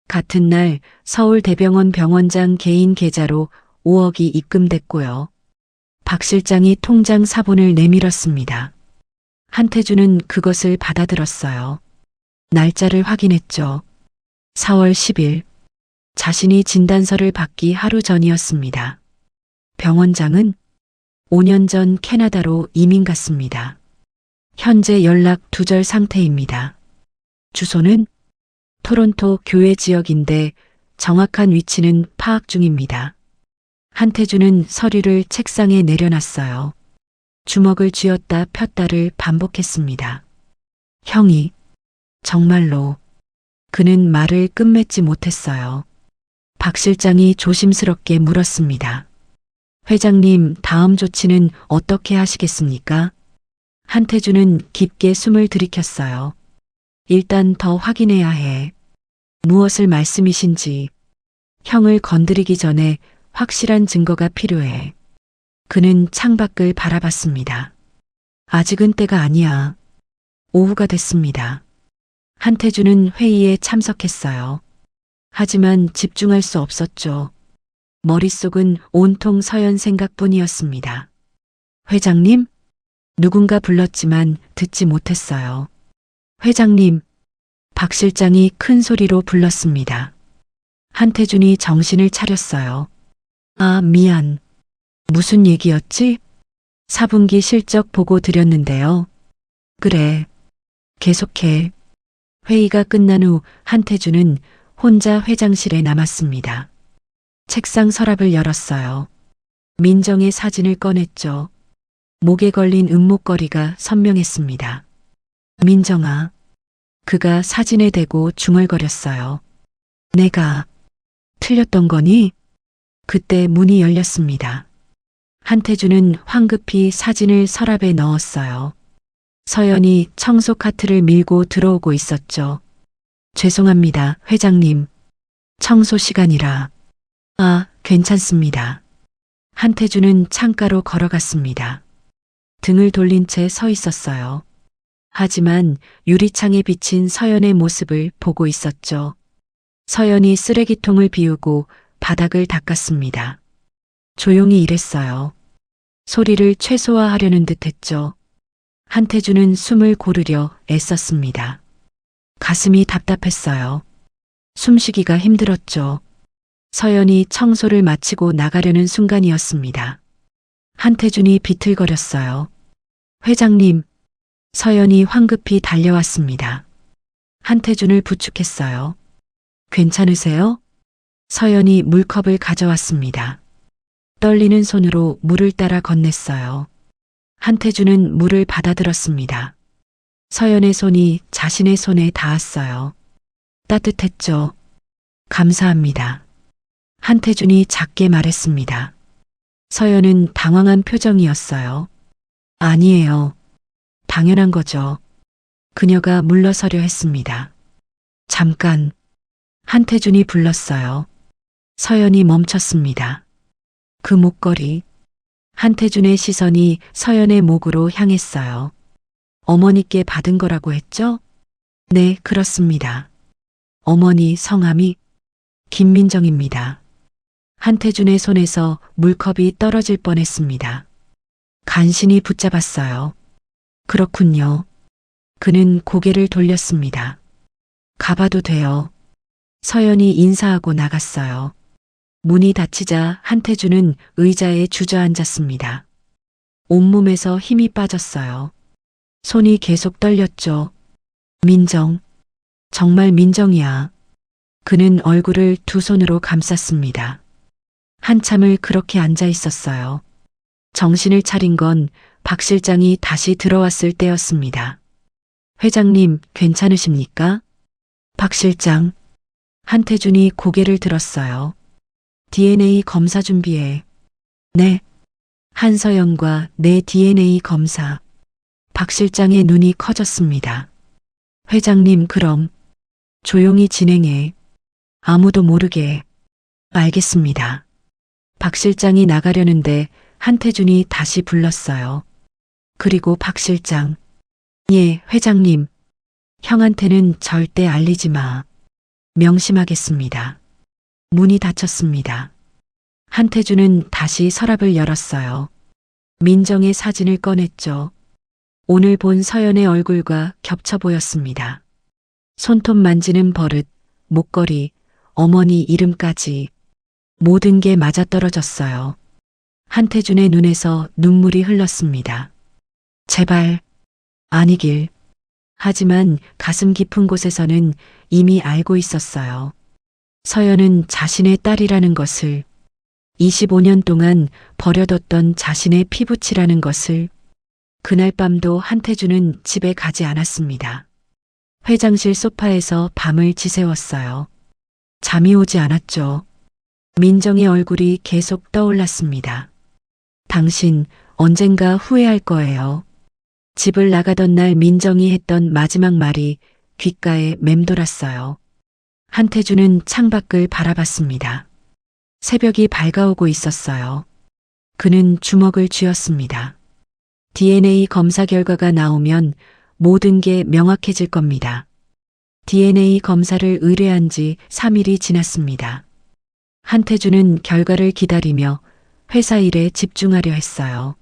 같은 날 서울대병원 병원장 개인 계좌로 5억이 입금됐고요. 박 실장이 통장 사본을 내밀었습니다. 한태준은 그것을 받아들었어요. 날짜를 확인했죠. 4월 10일. 자신이 진단서를 받기 하루 전이었습니다. 병원장은 5년 전 캐나다로 이민 갔습니다. 현재 연락 두절 상태입니다. 주소는 토론토 교외 지역인데 정확한 위치는 파악 중입니다. 한태준은 서류를 책상에 내려놨어요. 주먹을 쥐었다 폈다를 반복했습니다. 형이 정말로. 그는 말을 끝맺지 못했어요. 박 실장이 조심스럽게 물었습니다. 회장님, 다음 조치는 어떻게 하시겠습니까? 한태준은 깊게 숨을 들이켰어요. 일단 더 확인해야 해. 무엇을 말씀이신지. 형을 건드리기 전에 확실한 증거가 필요해. 그는 창밖을 바라봤습니다. 아직은 때가 아니야. 오후가 됐습니다. 한태준은 회의에 참석했어요. 하지만 집중할 수 없었죠. 머릿속은 온통 서연 생각뿐이었습니다. 회장님? 누군가 불렀지만 듣지 못했어요. 회장님, 박 실장이 큰 소리로 불렀습니다. 한태준이 정신을 차렸어요. 아, 미안. 무슨 얘기였지? 4분기 실적 보고 드렸는데요. 그래. 계속해. 회의가 끝난 후 한태준은 혼자 회장실에 남았습니다. 책상 서랍을 열었어요. 민정의 사진을 꺼냈죠. 목에 걸린 은목걸이가 선명했습니다. 민정아. 그가 사진에 대고 중얼거렸어요. 내가 틀렸던 거니? 그때 문이 열렸습니다. 한태준은 황급히 사진을 서랍에 넣었어요. 서연이 청소 카트를 밀고 들어오고 있었죠. 죄송합니다, 회장님. 청소 시간이라. 아, 괜찮습니다. 한태준은 창가로 걸어갔습니다. 등을 돌린 채 서 있었어요. 하지만 유리창에 비친 서연의 모습을 보고 있었죠. 서연이 쓰레기통을 비우고 바닥을 닦았습니다. 조용히 일했어요. 소리를 최소화하려는 듯 했죠. 한태준은 숨을 고르려 애썼습니다. 가슴이 답답했어요. 숨쉬기가 힘들었죠. 서연이 청소를 마치고 나가려는 순간이었습니다. 한태준이 비틀거렸어요. 회장님. 서연이 황급히 달려왔습니다. 한태준을 부축했어요. 괜찮으세요? 서연이 물컵을 가져왔습니다. 떨리는 손으로 물을 따라 건넸어요. 한태준은 물을 받아들었습니다. 서연의 손이 자신의 손에 닿았어요. 따뜻했죠. 감사합니다. 한태준이 작게 말했습니다. 서연은 당황한 표정이었어요. 아니에요. 당연한 거죠. 그녀가 물러서려 했습니다. 잠깐. 한태준이 불렀어요. 서연이 멈췄습니다. 그 목걸이. 한태준의 시선이 서연의 목으로 향했어요. 어머니께 받은 거라고 했죠? 네, 그렇습니다. 어머니 성함이 김민정입니다. 한태준의 손에서 물컵이 떨어질 뻔했습니다. 간신히 붙잡았어요. 그렇군요. 그는 고개를 돌렸습니다. 가봐도 돼요. 서연이 인사하고 나갔어요. 문이 닫히자 한태준은 의자에 주저앉았습니다. 온몸에서 힘이 빠졌어요. 손이 계속 떨렸죠. 민정. 정말 민정이야. 그는 얼굴을 두 손으로 감쌌습니다. 한참을 그렇게 앉아 있었어요. 정신을 차린 건 박 실장이 다시 들어왔을 때였습니다. 회장님, 괜찮으십니까? 박 실장. 한태준이 고개를 들었어요. DNA 검사 준비해. 네. 한서연과 내 DNA 검사. 박 실장의 눈이 커졌습니다. 회장님, 그럼 조용히 진행해. 아무도 모르게. 알겠습니다. 박 실장이 나가려는데 한태준이 다시 불렀어요. 그리고 박 실장. 예, 회장님. 형한테는 절대 알리지 마. 명심하겠습니다. 문이 닫혔습니다. 한태준은 다시 서랍을 열었어요. 민정의 사진을 꺼냈죠. 오늘 본 서연의 얼굴과 겹쳐 보였습니다. 손톱 만지는 버릇, 목걸이, 어머니 이름까지 모든 게 맞아떨어졌어요. 한태준의 눈에서 눈물이 흘렀습니다. 제발 아니길. 하지만 가슴 깊은 곳에서는 이미 알고 있었어요. 서연은 자신의 딸이라는 것을, 25년 동안 버려뒀던 자신의 피부치라는 것을. 그날 밤도 한태준은 집에 가지 않았습니다. 회장실 소파에서 밤을 지새웠어요. 잠이 오지 않았죠. 민정의 얼굴이 계속 떠올랐습니다. 당신 언젠가 후회할 거예요. 집을 나가던 날 민정이 했던 마지막 말이 귓가에 맴돌았어요. 한태준은 창밖을 바라봤습니다. 새벽이 밝아오고 있었어요. 그는 주먹을 쥐었습니다. DNA 검사 결과가 나오면 모든 게 명확해질 겁니다. DNA 검사를 의뢰한 지 3일이 지났습니다. 한태준은 결과를 기다리며 회사 일에 집중하려 했어요.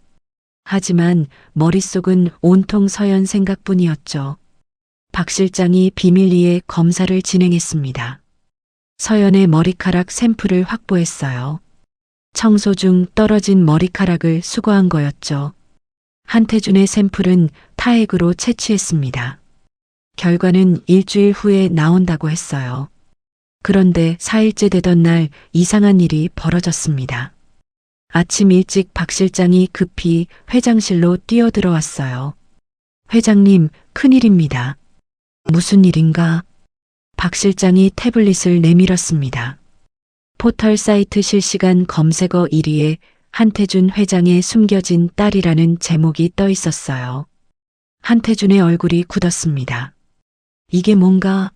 하지만 머릿속은 온통 서연 생각뿐이었죠. 박 실장이 비밀리에 검사를 진행했습니다. 서연의 머리카락 샘플을 확보했어요. 청소 중 떨어진 머리카락을 수거한 거였죠. 한태준의 샘플은 타액으로 채취했습니다. 결과는 일주일 후에 나온다고 했어요. 그런데 4일째 되던 날 이상한 일이 벌어졌습니다. 아침 일찍 박 실장이 급히 회장실로 뛰어들어왔어요. 회장님, 큰일입니다. 무슨 일인가? 박 실장이 태블릿을 내밀었습니다. 포털 사이트 실시간 검색어 1위에 한태준 회장의 숨겨진 딸이라는 제목이 떠 있었어요. 한태준의 얼굴이 굳었습니다. 이게 뭔가?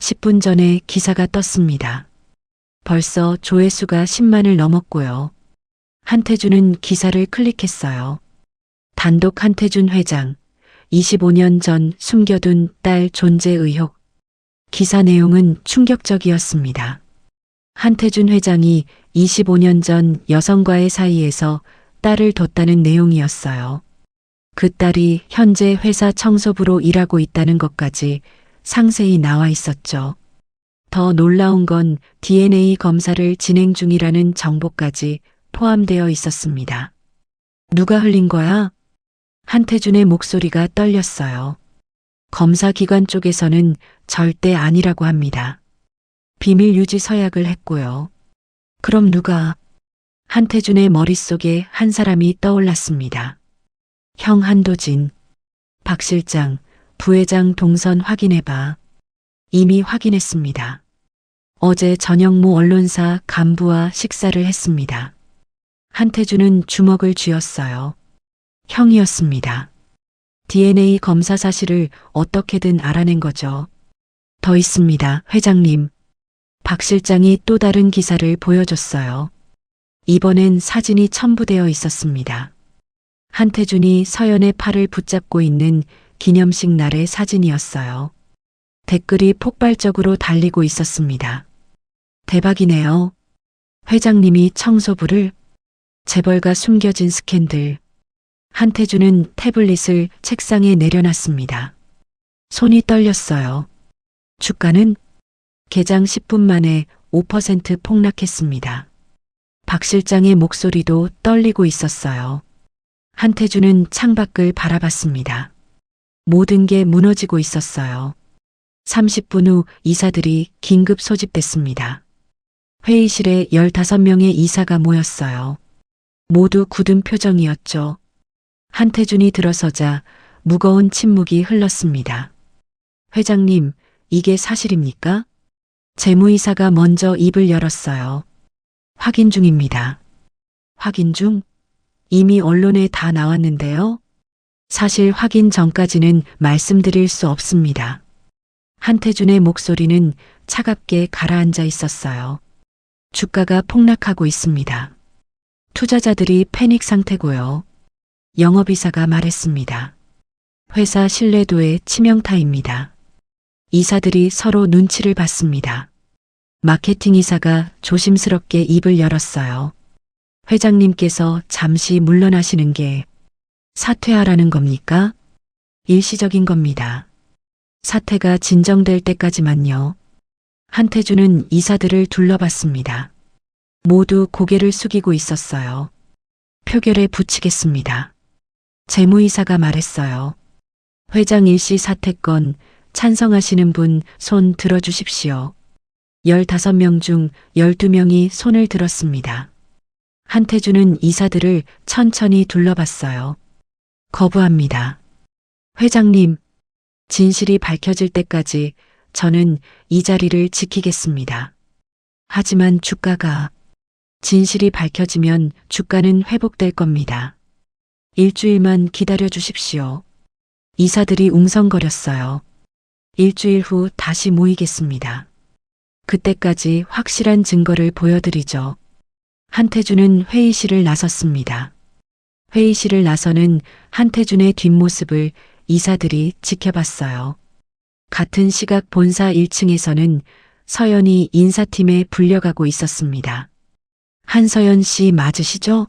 10분 전에 기사가 떴습니다. 벌써 조회수가 10만을 넘었고요. 한태준은 기사를 클릭했어요. 단독 한태준 회장, 25년 전 숨겨둔 딸 존재 의혹. 기사 내용은 충격적이었습니다. 한태준 회장이 25년 전 여성과의 사이에서 딸을 뒀다는 내용이었어요. 그 딸이 현재 회사 청소부로 일하고 있다는 것까지 상세히 나와 있었죠. 더 놀라운 건 DNA 검사를 진행 중이라는 정보까지 포함되어 있었습니다. 누가 흘린 거야? 한태준의 목소리가 떨렸어요. 검사기관 쪽에서는 절대 아니라고 합니다. 비밀 유지 서약을 했고요. 그럼 누가? 한태준의 머릿속에 한 사람이 떠올랐습니다. 형 한도진. 박 실장, 부회장 동선 확인해봐. 이미 확인했습니다. 어제 저녁 모 언론사 간부와 식사를 했습니다. 한태준은 주먹을 쥐었어요. 형이었습니다. DNA 검사 사실을 어떻게든 알아낸 거죠. 더 있습니다, 회장님. 박 실장이 또 다른 기사를 보여줬어요. 이번엔 사진이 첨부되어 있었습니다. 한태준이 서연의 팔을 붙잡고 있는 기념식 날의 사진이었어요. 댓글이 폭발적으로 달리고 있었습니다. 대박이네요. 회장님이 청소부를, 재벌가 숨겨진 스캔들. 한태준은 태블릿을 책상에 내려놨습니다. 손이 떨렸어요. 주가는 개장 10분 만에 5% 폭락했습니다. 박 실장의 목소리도 떨리고 있었어요. 한태준은 창밖을 바라봤습니다. 모든 게 무너지고 있었어요. 30분 후 이사들이 긴급 소집됐습니다. 회의실에 15명의 이사가 모였어요. 모두 굳은 표정이었죠. 한태준이 들어서자 무거운 침묵이 흘렀습니다. 회장님, 이게 사실입니까? 재무이사가 먼저 입을 열었어요. 확인 중입니다. 확인 중? 이미 언론에 다 나왔는데요. 사실 확인 전까지는 말씀드릴 수 없습니다. 한태준의 목소리는 차갑게 가라앉아 있었어요. 주가가 폭락하고 있습니다. 투자자들이 패닉 상태고요. 영업이사가 말했습니다. 회사 신뢰도의 치명타입니다. 이사들이 서로 눈치를 봤습니다. 마케팅 이사가 조심스럽게 입을 열었어요. 회장님께서 잠시 물러나시는 게 사퇴하라는 겁니까? 일시적인 겁니다. 사태가 진정될 때까지만요. 한태준은 이사들을 둘러봤습니다. 모두 고개를 숙이고 있었어요. 표결에 붙이겠습니다. 재무이사가 말했어요. 회장 일시 사퇴권 찬성하시는 분 손 들어주십시오. 15명 중 12명이 손을 들었습니다. 한태준은 이사들을 천천히 둘러봤어요. 거부합니다. 회장님, 진실이 밝혀질 때까지 저는 이 자리를 지키겠습니다. 하지만 주가가 진실이 밝혀지면 주가는 회복될 겁니다. 일주일만 기다려 주십시오. 이사들이 웅성거렸어요. 일주일 후 다시 모이겠습니다. 그때까지 확실한 증거를 보여드리죠. 한태준은 회의실을 나섰습니다. 회의실을 나서는 한태준의 뒷모습을 이사들이 지켜봤어요. 같은 시각 본사 1층에서는 서연이 인사팀에 불려가고 있었습니다. 한서연 씨 맞으시죠?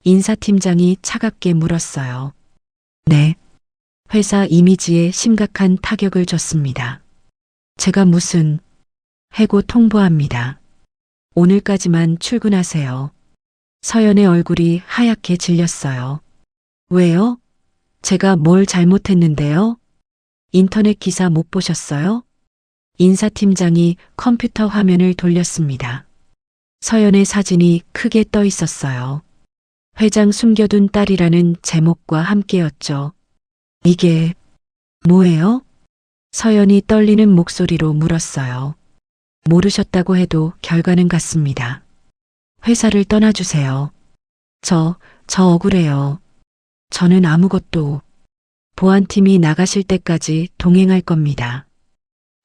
인사팀장이 차갑게 물었어요. 네. 회사 이미지에 심각한 타격을 줬습니다. 제가 무슨 해고 통보합니다. 오늘까지만 출근하세요. 서연의 얼굴이 하얗게 질렸어요. 왜요? 제가 뭘 잘못했는데요? 인터넷 기사 못 보셨어요? 인사팀장이 컴퓨터 화면을 돌렸습니다. 서연의 사진이 크게 떠 있었어요. 회장 숨겨둔 딸이라는 제목과 함께였죠. 이게 뭐예요? 서연이 떨리는 목소리로 물었어요. 모르셨다고 해도 결과는 같습니다. 회사를 떠나주세요. 저 억울해요. 저는 아무것도. 보안팀이 나가실 때까지 동행할 겁니다.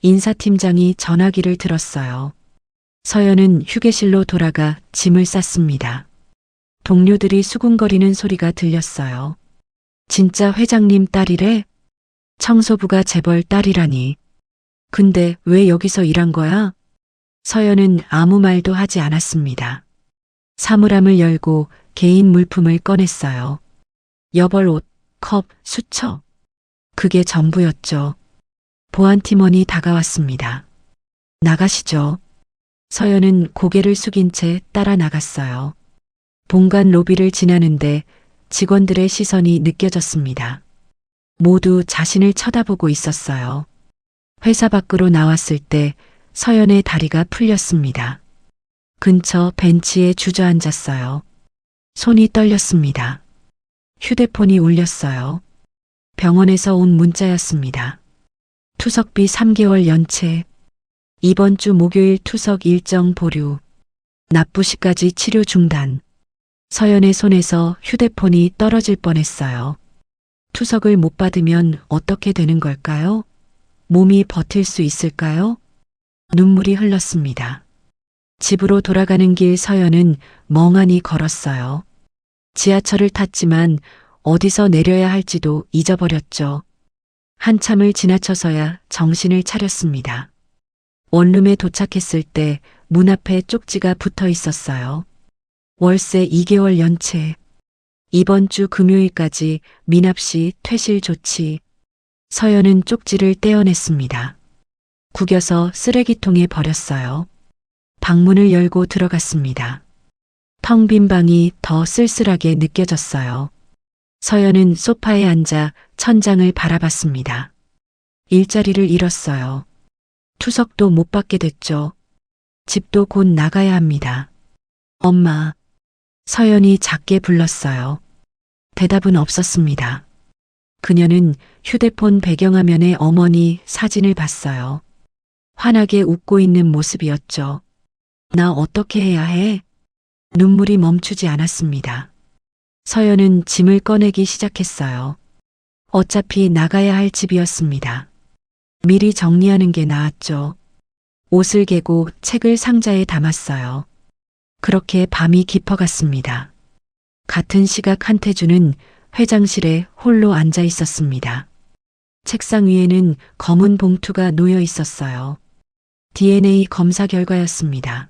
인사팀장이 전화기를 들었어요. 서연은 휴게실로 돌아가 짐을 쌌습니다. 동료들이 수군거리는 소리가 들렸어요. 진짜 회장님 딸이래? 청소부가 재벌 딸이라니. 근데 왜 여기서 일한 거야? 서연은 아무 말도 하지 않았습니다. 사물함을 열고 개인 물품을 꺼냈어요. 여벌 옷, 컵, 수첩. 그게 전부였죠. 보안팀원이 다가왔습니다. 나가시죠. 서연은 고개를 숙인 채 따라 나갔어요. 본관 로비를 지나는데 직원들의 시선이 느껴졌습니다. 모두 자신을 쳐다보고 있었어요. 회사 밖으로 나왔을 때 서연의 다리가 풀렸습니다. 근처 벤치에 주저앉았어요. 손이 떨렸습니다. 휴대폰이 울렸어요. 병원에서 온 문자였습니다. 투석비 3개월 연체. 이번 주 목요일 투석 일정 보류. 납부시까지 치료 중단. 서연의 손에서 휴대폰이 떨어질 뻔했어요. 투석을 못 받으면 어떻게 되는 걸까요? 몸이 버틸 수 있을까요? 눈물이 흘렀습니다. 집으로 돌아가는 길 서연은 멍하니 걸었어요. 지하철을 탔지만 어디서 내려야 할지도 잊어버렸죠. 한참을 지나쳐서야 정신을 차렸습니다. 원룸에 도착했을 때 문 앞에 쪽지가 붙어 있었어요. 월세 2개월 연체. 이번 주 금요일까지 미납 씨 퇴실 조치. 서연은 쪽지를 떼어냈습니다. 구겨서 쓰레기통에 버렸어요. 방문을 열고 들어갔습니다. 텅 빈 방이 더 쓸쓸하게 느껴졌어요. 서연은 소파에 앉아 천장을 바라봤습니다. 일자리를 잃었어요. 투석도 못 받게 됐죠. 집도 곧 나가야 합니다. 엄마. 서연이 작게 불렀어요. 대답은 없었습니다. 그녀는 휴대폰 배경화면에 어머니 사진을 봤어요. 환하게 웃고 있는 모습이었죠. 나 어떻게 해야 해? 눈물이 멈추지 않았습니다. 서연은 짐을 꺼내기 시작했어요. 어차피 나가야 할 집이었습니다. 미리 정리하는 게 나았죠. 옷을 개고 책을 상자에 담았어요. 그렇게 밤이 깊어갔습니다. 같은 시각 한태주는 회장실에 홀로 앉아 있었습니다. 책상 위에는 검은 봉투가 놓여 있었어요. DNA 검사 결과였습니다.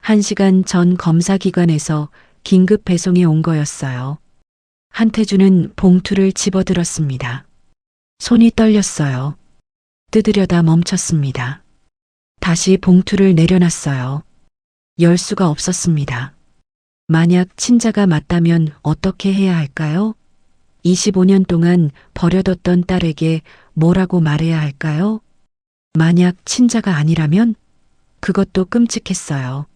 1시간 전 검사기관에서 긴급 배송이 온 거였어요. 한태주는 봉투를 집어들었습니다. 손이 떨렸어요. 뜯으려다 멈췄습니다. 다시 봉투를 내려놨어요. 열 수가 없었습니다. 만약 친자가 맞다면 어떻게 해야 할까요? 25년 동안 버려뒀던 딸에게 뭐라고 말해야 할까요? 만약 친자가 아니라면? 그것도 끔찍했어요.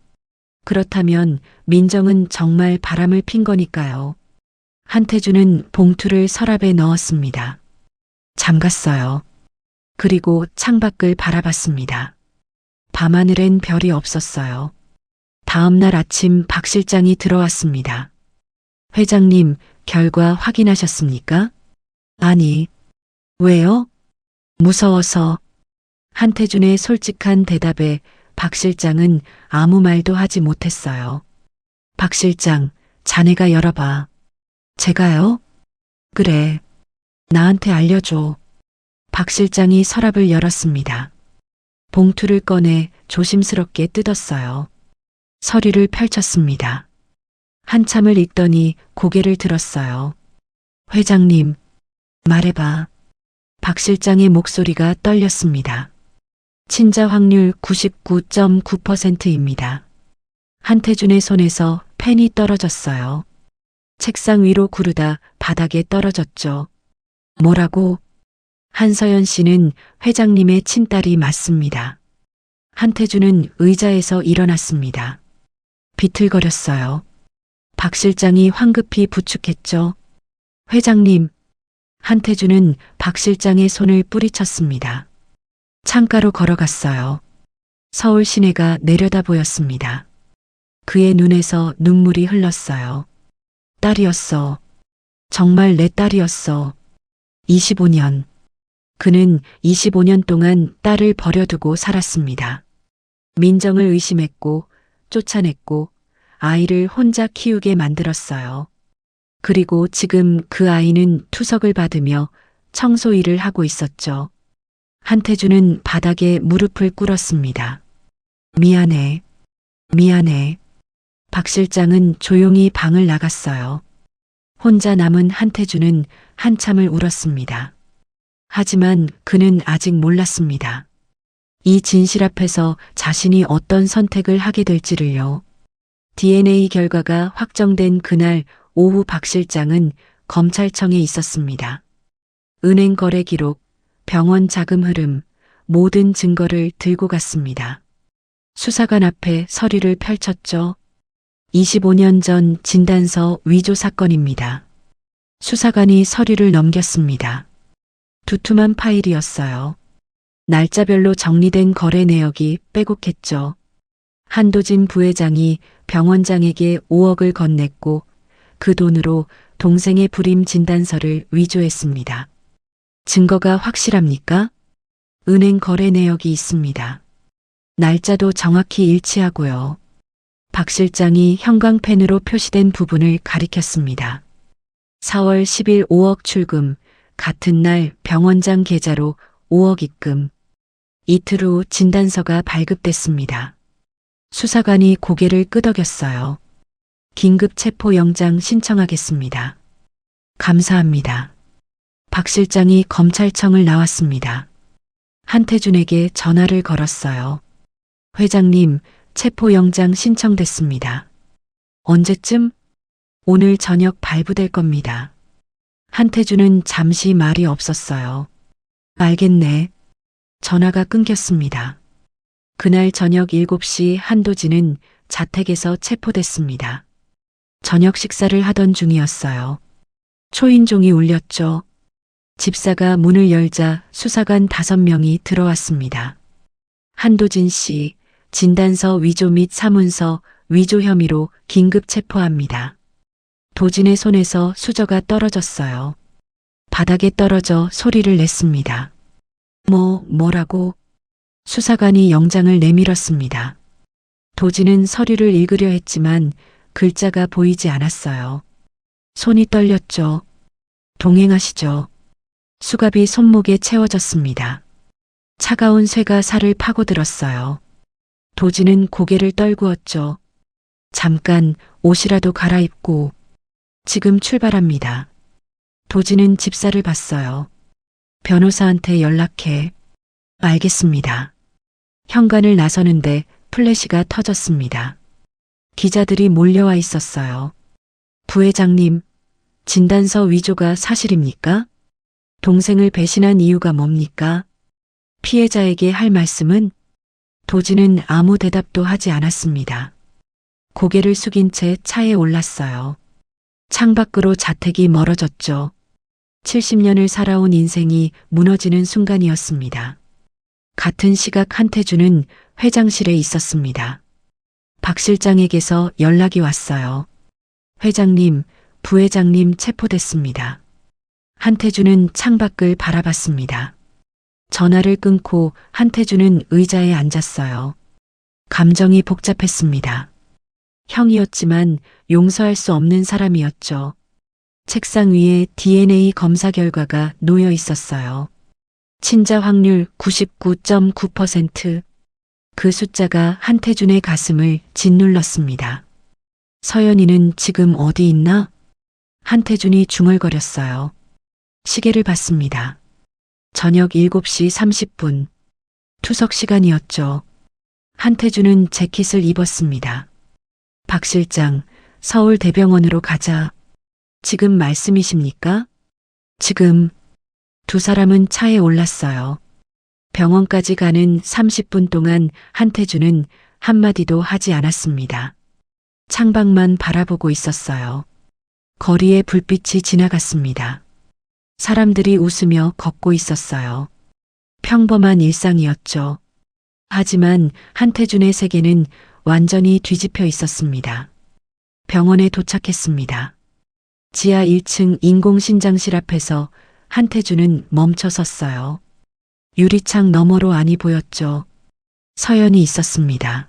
그렇다면 민정은 정말 바람을 핀 거니까요. 한태주는 봉투를 서랍에 넣었습니다. 잠갔어요. 그리고 창밖을 바라봤습니다. 밤하늘엔 별이 없었어요. 다음 날 아침 박 실장이 들어왔습니다. 회장님, 결과 확인하셨습니까? 아니. 왜요? 무서워서. 한태준의 솔직한 대답에 박 실장은 아무 말도 하지 못했어요. 박 실장, 자네가 열어봐. 제가요? 그래. 나한테 알려줘. 박 실장이 서랍을 열었습니다. 봉투를 꺼내 조심스럽게 뜯었어요. 서류를 펼쳤습니다. 한참을 읽더니 고개를 들었어요. 회장님, 말해봐. 박 실장의 목소리가 떨렸습니다. 친자 확률 99.9%입니다. 한태준의 손에서 펜이 떨어졌어요. 책상 위로 구르다 바닥에 떨어졌죠. 뭐라고? 한서연 씨는 회장님의 친딸이 맞습니다. 한태준은 의자에서 일어났습니다. 비틀거렸어요. 박 실장이 황급히 부축했죠. 회장님. 한태준은 박 실장의 손을 뿌리쳤습니다. 창가로 걸어갔어요. 서울 시내가 내려다 보였습니다. 그의 눈에서 눈물이 흘렀어요. 딸이었어. 정말 내 딸이었어. 25년. 그는 25년 동안 딸을 버려두고 살았습니다. 민정을 의심했고 쫓아냈고 아이를 혼자 키우게 만들었어요. 그리고 지금 그 아이는 투석을 받으며 청소 일을 하고 있었죠. 한태준은 바닥에 무릎을 꿇었습니다. 미안해. 미안해. 박 실장은 조용히 방을 나갔어요. 혼자 남은 한태준은 한참을 울었습니다. 하지만 그는 아직 몰랐습니다. 이 진실 앞에서 자신이 어떤 선택을 하게 될지를요. DNA 결과가 확정된 그날 오후 박 실장은 검찰청에 있었습니다. 은행 거래 기록, 병원 자금 흐름, 모든 증거를 들고 갔습니다. 수사관 앞에 서류를 펼쳤죠. 25년 전 진단서 위조 사건입니다. 수사관이 서류를 넘겼습니다. 두툼한 파일이었어요. 날짜별로 정리된 거래 내역이 빼곡했죠. 한도진 부회장이 병원장에게 5억을 건넸고 그 돈으로 동생의 불임 진단서를 위조했습니다. 증거가 확실합니까? 은행 거래 내역이 있습니다. 날짜도 정확히 일치하고요. 박 실장이 형광펜으로 표시된 부분을 가리켰습니다. 4월 10일 5억 출금, 같은 날 병원장 계좌로 5억 입금. 이틀 후 진단서가 발급됐습니다. 수사관이 고개를 끄덕였어요. 긴급 체포영장 신청하겠습니다. 감사합니다. 박 실장이 검찰청을 나왔습니다. 한태준에게 전화를 걸었어요. 회장님, 체포영장 신청됐습니다. 언제쯤? 오늘 저녁 발부될 겁니다. 한태준은 잠시 말이 없었어요. 알겠네. 전화가 끊겼습니다. 그날 저녁 7시 한도진은 자택에서 체포됐습니다. 저녁 식사를 하던 중이었어요. 초인종이 울렸죠. 집사가 문을 열자 수사관 5명이 들어왔습니다. 한도진 씨, 진단서 위조 및 사문서 위조 혐의로 긴급 체포합니다. 도진의 손에서 수저가 떨어졌어요. 바닥에 떨어져 소리를 냈습니다. 뭐라고? 수사관이 영장을 내밀었습니다. 도지는 서류를 읽으려 했지만 글자가 보이지 않았어요. 손이 떨렸죠. 동행하시죠. 수갑이 손목에 채워졌습니다. 차가운 쇠가 살을 파고들었어요. 도지는 고개를 떨구었죠. 잠깐 옷이라도 갈아입고 지금 출발합니다. 도지는 집사를 봤어요. 변호사한테 연락해. 알겠습니다. 현관을 나서는데 플래시가 터졌습니다. 기자들이 몰려와 있었어요. 부회장님, 진단서 위조가 사실입니까? 동생을 배신한 이유가 뭡니까? 피해자에게 할 말씀은? 도지는 아무 대답도 하지 않았습니다. 고개를 숙인 채 차에 올랐어요. 창밖으로 자택이 멀어졌죠. 70년을 살아온 인생이 무너지는 순간이었습니다. 같은 시각 한태준은 회장실에 있었습니다. 박 실장에게서 연락이 왔어요. 회장님, 부회장님 체포됐습니다. 한태준은 창밖을 바라봤습니다. 전화를 끊고 한태준은 의자에 앉았어요. 감정이 복잡했습니다. 형이었지만 용서할 수 없는 사람이었죠. 책상 위에 DNA 검사 결과가 놓여 있었어요. 친자 확률 99.9%. 그 숫자가 한태준의 가슴을 짓눌렀습니다. 서연이는 지금 어디 있나? 한태준이 중얼거렸어요. 시계를 봤습니다. 저녁 7시 30분. 투석 시간이었죠. 한태준은 재킷을 입었습니다. 박 실장, 서울대병원으로 가자. 지금 말씀이십니까? 지금. 두 사람은 차에 올랐어요. 병원까지 가는 30분 동안 한태준은 한마디도 하지 않았습니다. 창밖만 바라보고 있었어요. 거리에 불빛이 지나갔습니다. 사람들이 웃으며 걷고 있었어요. 평범한 일상이었죠. 하지만 한태준의 세계는 완전히 뒤집혀 있었습니다. 병원에 도착했습니다. 지하 1층 인공신장실 앞에서 한태준은 멈춰 섰어요. 유리창 너머로 안이 보였죠. 서연이 있었습니다.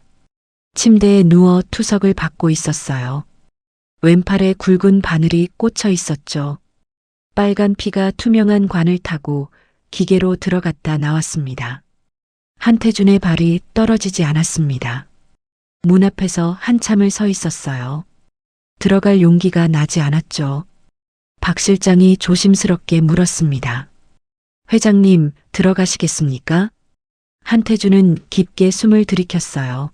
침대에 누워 투석을 받고 있었어요. 왼팔에 굵은 바늘이 꽂혀 있었죠. 빨간 피가 투명한 관을 타고 기계로 들어갔다 나왔습니다. 한태준의 발이 떨어지지 않았습니다. 문 앞에서 한참을 서 있었어요. 들어갈 용기가 나지 않았죠. 박 실장이 조심스럽게 물었습니다. 회장님, 들어가시겠습니까? 한태준은 깊게 숨을 들이켰어요.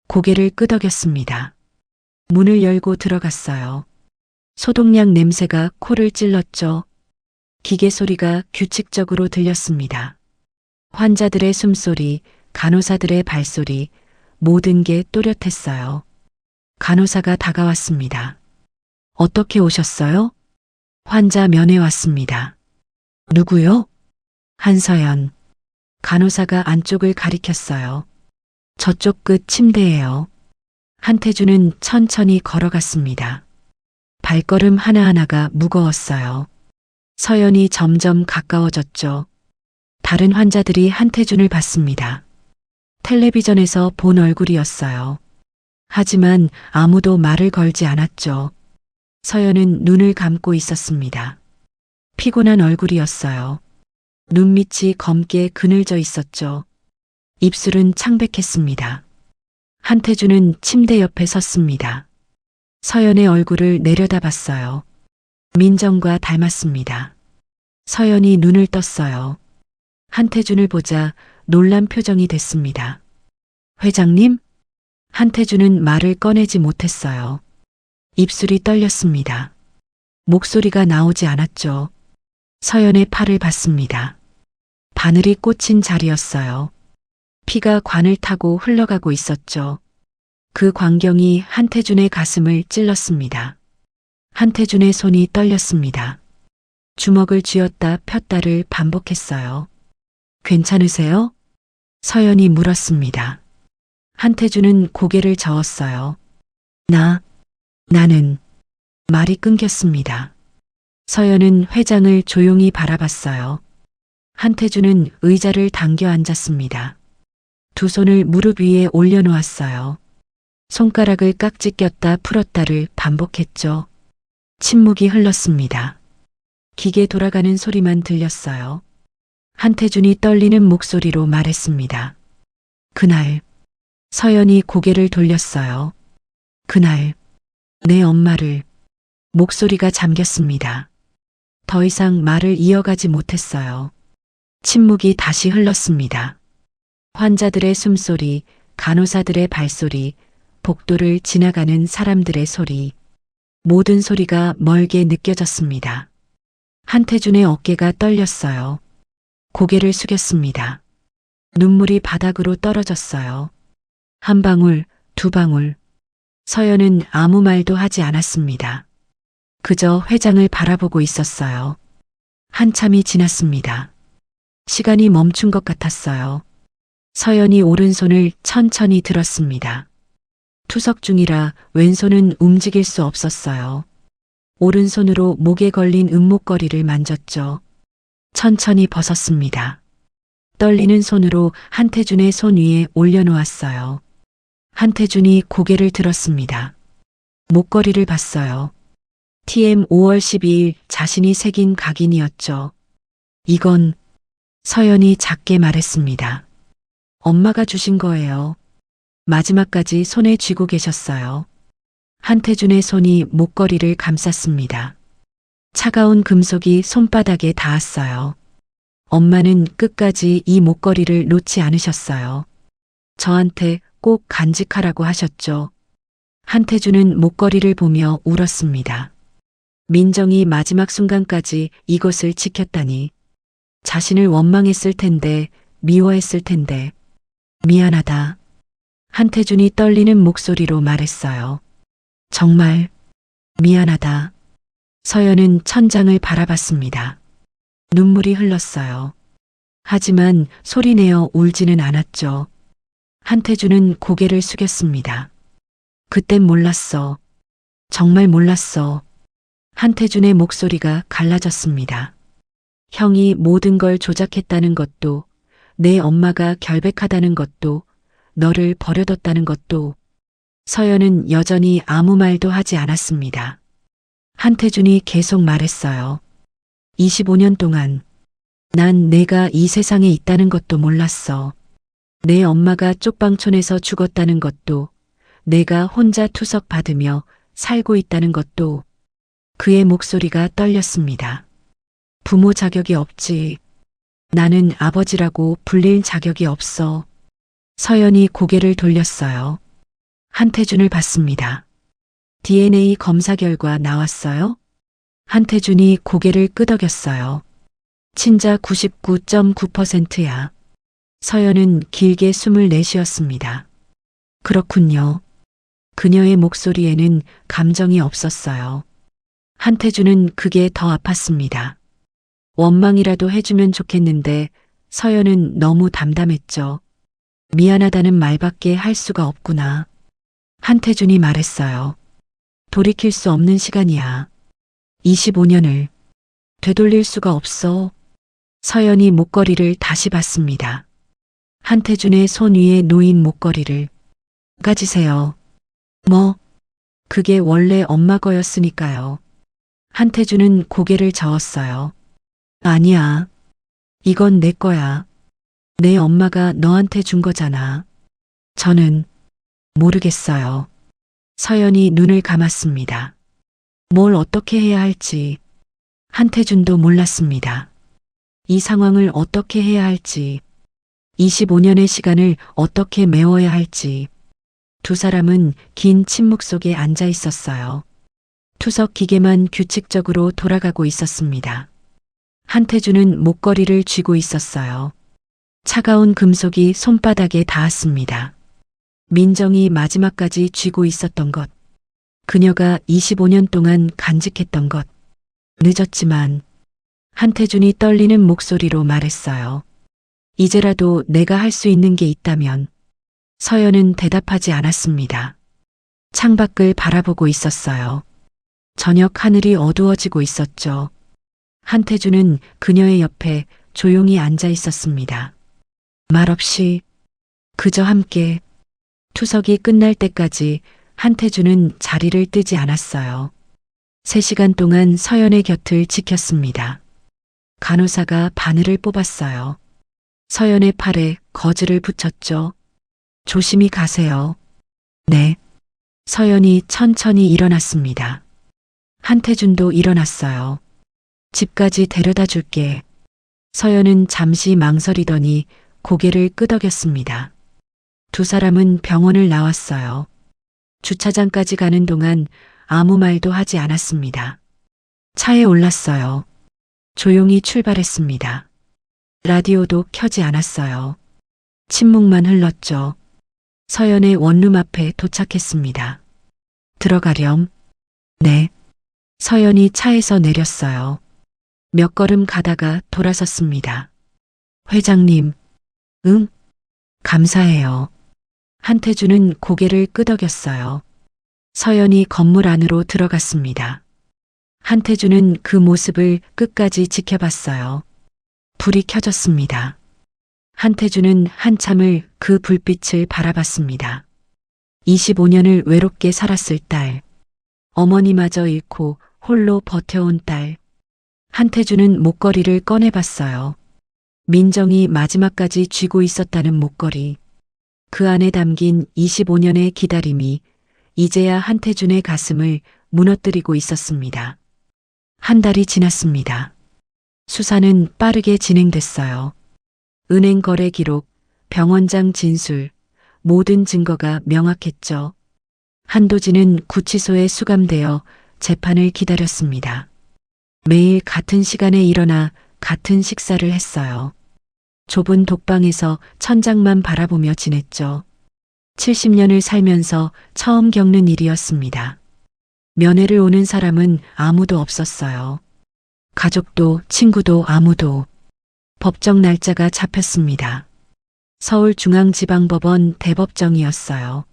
고개를 끄덕였습니다. 문을 열고 들어갔어요. 소독약 냄새가 코를 찔렀죠. 기계 소리가 규칙적으로 들렸습니다. 환자들의 숨소리, 간호사들의 발소리, 모든 게 또렷했어요. 간호사가 다가왔습니다. 어떻게 오셨어요? 환자 면회 왔습니다. 누구요? 한서연. 간호사가 안쪽을 가리켰어요. 저쪽 끝 침대예요. 한태준은 천천히 걸어갔습니다. 발걸음 하나하나가 무거웠어요. 서연이 점점 가까워졌죠. 다른 환자들이 한태준을 봤습니다. 텔레비전에서 본 얼굴이었어요. 하지만 아무도 말을 걸지 않았죠. 서연은 눈을 감고 있었습니다. 피곤한 얼굴이었어요. 눈밑이 검게 그늘져 있었죠. 입술은 창백했습니다. 한태준은 침대 옆에 섰습니다. 서연의 얼굴을 내려다봤어요. 민정과 닮았습니다. 서연이 눈을 떴어요. 한태준을 보자 놀란 표정이 됐습니다. 회장님? 한태준은 말을 꺼내지 못했어요. 입술이 떨렸습니다. 목소리가 나오지 않았죠. 서연의 팔을 봤습니다. 바늘이 꽂힌 자리였어요. 피가 관을 타고 흘러가고 있었죠. 그 광경이 한태준의 가슴을 찔렀습니다. 한태준의 손이 떨렸습니다. 주먹을 쥐었다 폈다를 반복했어요. 괜찮으세요? 서연이 물었습니다. 한태준은 고개를 저었어요. 나는 말이 끊겼습니다. 서연은 회장을 조용히 바라봤어요. 한태준은 의자를 당겨 앉았습니다. 두 손을 무릎 위에 올려놓았어요. 손가락을 깍지 꼈다 풀었다를 반복했죠. 침묵이 흘렀습니다. 기계 돌아가는 소리만 들렸어요. 한태준이 떨리는 목소리로 말했습니다. 그날, 서연이 고개를 돌렸어요. 그날, 내 엄마를, 목소리가 잠겼습니다. 더 이상 말을 이어가지 못했어요. 침묵이 다시 흘렀습니다. 환자들의 숨소리, 간호사들의 발소리, 복도를 지나가는 사람들의 소리, 모든 소리가 멀게 느껴졌습니다. 한태준의 어깨가 떨렸어요. 고개를 숙였습니다. 눈물이 바닥으로 떨어졌어요. 한 방울, 두 방울. 서연은 아무 말도 하지 않았습니다. 그저 회장을 바라보고 있었어요. 한참이 지났습니다. 시간이 멈춘 것 같았어요. 서연이 오른손을 천천히 들었습니다. 투석 중이라 왼손은 움직일 수 없었어요. 오른손으로 목에 걸린 은목걸이를 만졌죠. 천천히 벗었습니다. 떨리는 손으로 한태준의 손 위에 올려놓았어요. 한태준이 고개를 들었습니다. 목걸이를 봤어요. TM 5월 12일 자신이 새긴 각인이었죠. 이건 서연이 작게 말했습니다. 엄마가 주신 거예요. 마지막까지 손에 쥐고 계셨어요. 한태준의 손이 목걸이를 감쌌습니다. 차가운 금속이 손바닥에 닿았어요. 엄마는 끝까지 이 목걸이를 놓지 않으셨어요. 저한테 꼭 간직하라고 하셨죠. 한태준은 목걸이를 보며 울었습니다. 민정이 마지막 순간까지 이것을 지켰다니. 자신을 원망했을 텐데, 미워했을 텐데. 미안하다. 한태준이 떨리는 목소리로 말했어요. 정말 미안하다. 서연은 천장을 바라봤습니다. 눈물이 흘렀어요. 하지만 소리내어 울지는 않았죠. 한태준은 고개를 숙였습니다. 그땐 몰랐어. 정말 몰랐어. 한태준의 목소리가 갈라졌습니다. 형이 모든 걸 조작했다는 것도, 내 엄마가 결백하다는 것도, 너를 버려뒀다는 것도. 서연은 여전히 아무 말도 하지 않았습니다. 한태준이 계속 말했어요. 25년 동안 난 내가 이 세상에 있다는 것도 몰랐어. 내 엄마가 쪽방촌에서 죽었다는 것도, 내가 혼자 투석 받으며 살고 있다는 것도. 그의 목소리가 떨렸습니다. 부모 자격이 없지. 나는 아버지라고 불릴 자격이 없어. 서연이 고개를 돌렸어요. 한태준을 봤습니다. DNA 검사 결과 나왔어요? 한태준이 고개를 끄덕였어요. 친자 99.9%야. 서연은 길게 숨을 내쉬었습니다. 그렇군요. 그녀의 목소리에는 감정이 없었어요. 한태준은 그게 더 아팠습니다. 원망이라도 해주면 좋겠는데 서연은 너무 담담했죠. 미안하다는 말밖에 할 수가 없구나. 한태준이 말했어요. 돌이킬 수 없는 시간이야. 25년을 되돌릴 수가 없어. 서연이 목걸이를 다시 봤습니다. 한태준의 손 위에 놓인 목걸이를. 가지세요. 뭐? 그게 원래 엄마 거였으니까요. 한태준은 고개를 저었어요. 아니야. 이건 내 거야. 내 엄마가 너한테 준 거잖아. 저는 모르겠어요. 서연이 눈을 감았습니다. 뭘 어떻게 해야 할지. 한태준도 몰랐습니다. 이 상황을 어떻게 해야 할지. 25년의 시간을 어떻게 메워야 할지. 두 사람은 긴 침묵 속에 앉아 있었어요. 투석 기계만 규칙적으로 돌아가고 있었습니다. 한태준은 목걸이를 쥐고 있었어요. 차가운 금속이 손바닥에 닿았습니다. 민정이 마지막까지 쥐고 있었던 것. 그녀가 25년 동안 간직했던 것. 늦었지만 한태준이 떨리는 목소리로 말했어요. 이제라도 내가 할 수 있는 게 있다면. 서연은 대답하지 않았습니다. 창밖을 바라보고 있었어요. 저녁 하늘이 어두워지고 있었죠. 한태주는 그녀의 옆에 조용히 앉아 있었습니다. 말없이 그저 함께. 투석이 끝날 때까지 한태주는 자리를 뜨지 않았어요. 3시간 동안 서연의 곁을 지켰습니다. 간호사가 바늘을 뽑았어요. 서연의 팔에 거즈를 붙였죠. 조심히 가세요. 네. 서연이 천천히 일어났습니다. 한태준도 일어났어요. 집까지 데려다 줄게. 서연은 잠시 망설이더니 고개를 끄덕였습니다. 두 사람은 병원을 나왔어요. 주차장까지 가는 동안 아무 말도 하지 않았습니다. 차에 올랐어요. 조용히 출발했습니다. 라디오도 켜지 않았어요. 침묵만 흘렀죠. 서연의 원룸 앞에 도착했습니다. 들어가렴. 네. 서연이 차에서 내렸어요. 몇 걸음 가다가 돌아섰습니다. 회장님. 응? 감사해요. 한태주는 고개를 끄덕였어요. 서연이 건물 안으로 들어갔습니다. 한태주는 그 모습을 끝까지 지켜봤어요. 불이 켜졌습니다. 한태주는 한참을 그 불빛을 바라봤습니다. 25년을 외롭게 살았을 딸. 어머니마저 잃고 홀로 버텨온 딸. 한태주는 목걸이를 꺼내봤어요. 민정이 마지막까지 쥐고 있었다는 목걸이. 그 안에 담긴 25년의 기다림이 이제야 한태준의 가슴을 무너뜨리고 있었습니다. 한 달이 지났습니다. 수사는 빠르게 진행됐어요. 은행 거래 기록, 병원장 진술, 모든 증거가 명확했죠. 한도진은 구치소에 수감되어 재판을 기다렸습니다. 매일 같은 시간에 일어나 같은 식사를 했어요. 좁은 독방에서 천장만 바라보며 지냈죠. 70년을 살면서 처음 겪는 일이었습니다. 면회를 오는 사람은 아무도 없었어요. 가족도 친구도 아무도. 법정 날짜가 잡혔습니다. 서울중앙지방법원 대법정이었어요.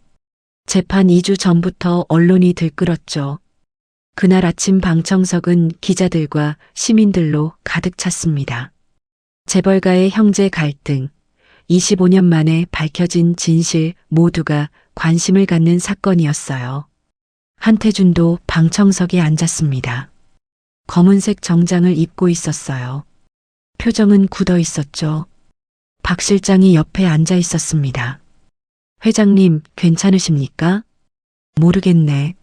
재판 2주 전부터 언론이 들끓었죠. 그날 아침 방청석은 기자들과 시민들로 가득 찼습니다. 재벌가의 형제 갈등, 25년 만에 밝혀진 진실 모두가 관심을 갖는 사건이었어요. 한태준도 방청석에 앉았습니다. 검은색 정장을 입고 있었어요. 표정은 굳어 있었죠. 박 실장이 옆에 앉아 있었습니다. 회장님, 괜찮으십니까? 모르겠네.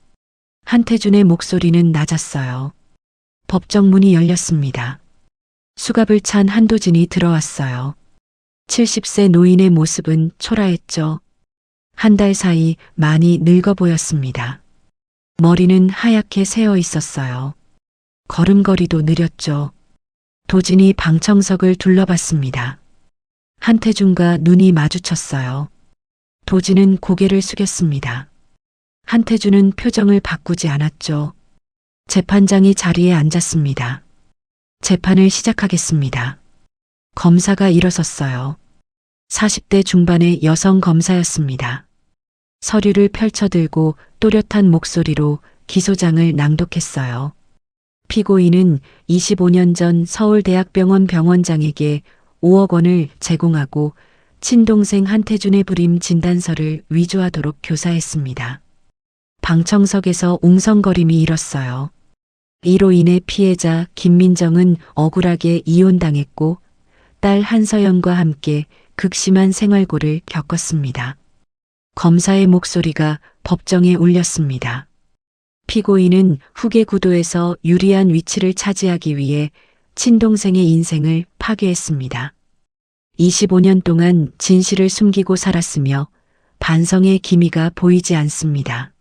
한태준의 목소리는 낮았어요. 법정 문이 열렸습니다. 수갑을 찬 한도진이 들어왔어요. 70세 노인의 모습은 초라했죠. 한 달 사이 많이 늙어 보였습니다. 머리는 하얗게 새어 있었어요. 걸음걸이도 느렸죠. 도진이 방청석을 둘러봤습니다. 한태준과 눈이 마주쳤어요. 도진은 고개를 숙였습니다. 한태준은 표정을 바꾸지 않았죠. 재판장이 자리에 앉았습니다. 재판을 시작하겠습니다. 검사가 일어섰어요. 40대 중반의 여성 검사였습니다. 서류를 펼쳐들고 또렷한 목소리로 기소장을 낭독했어요. 피고인은 25년 전 서울대학병원 병원장에게 5억 원을 제공하고 친동생 한태준의 불임 진단서를 위조하도록 교사했습니다. 방청석에서 웅성거림이 일었어요. 이로 인해 피해자 김민정은 억울하게 이혼당했고 딸 한서연과 함께 극심한 생활고를 겪었습니다. 검사의 목소리가 법정에 울렸습니다. 피고인은 후계 구도에서 유리한 위치를 차지하기 위해 친동생의 인생을 파괴했습니다. 25년 동안 진실을 숨기고 살았으며 반성의 기미가 보이지 않습니다.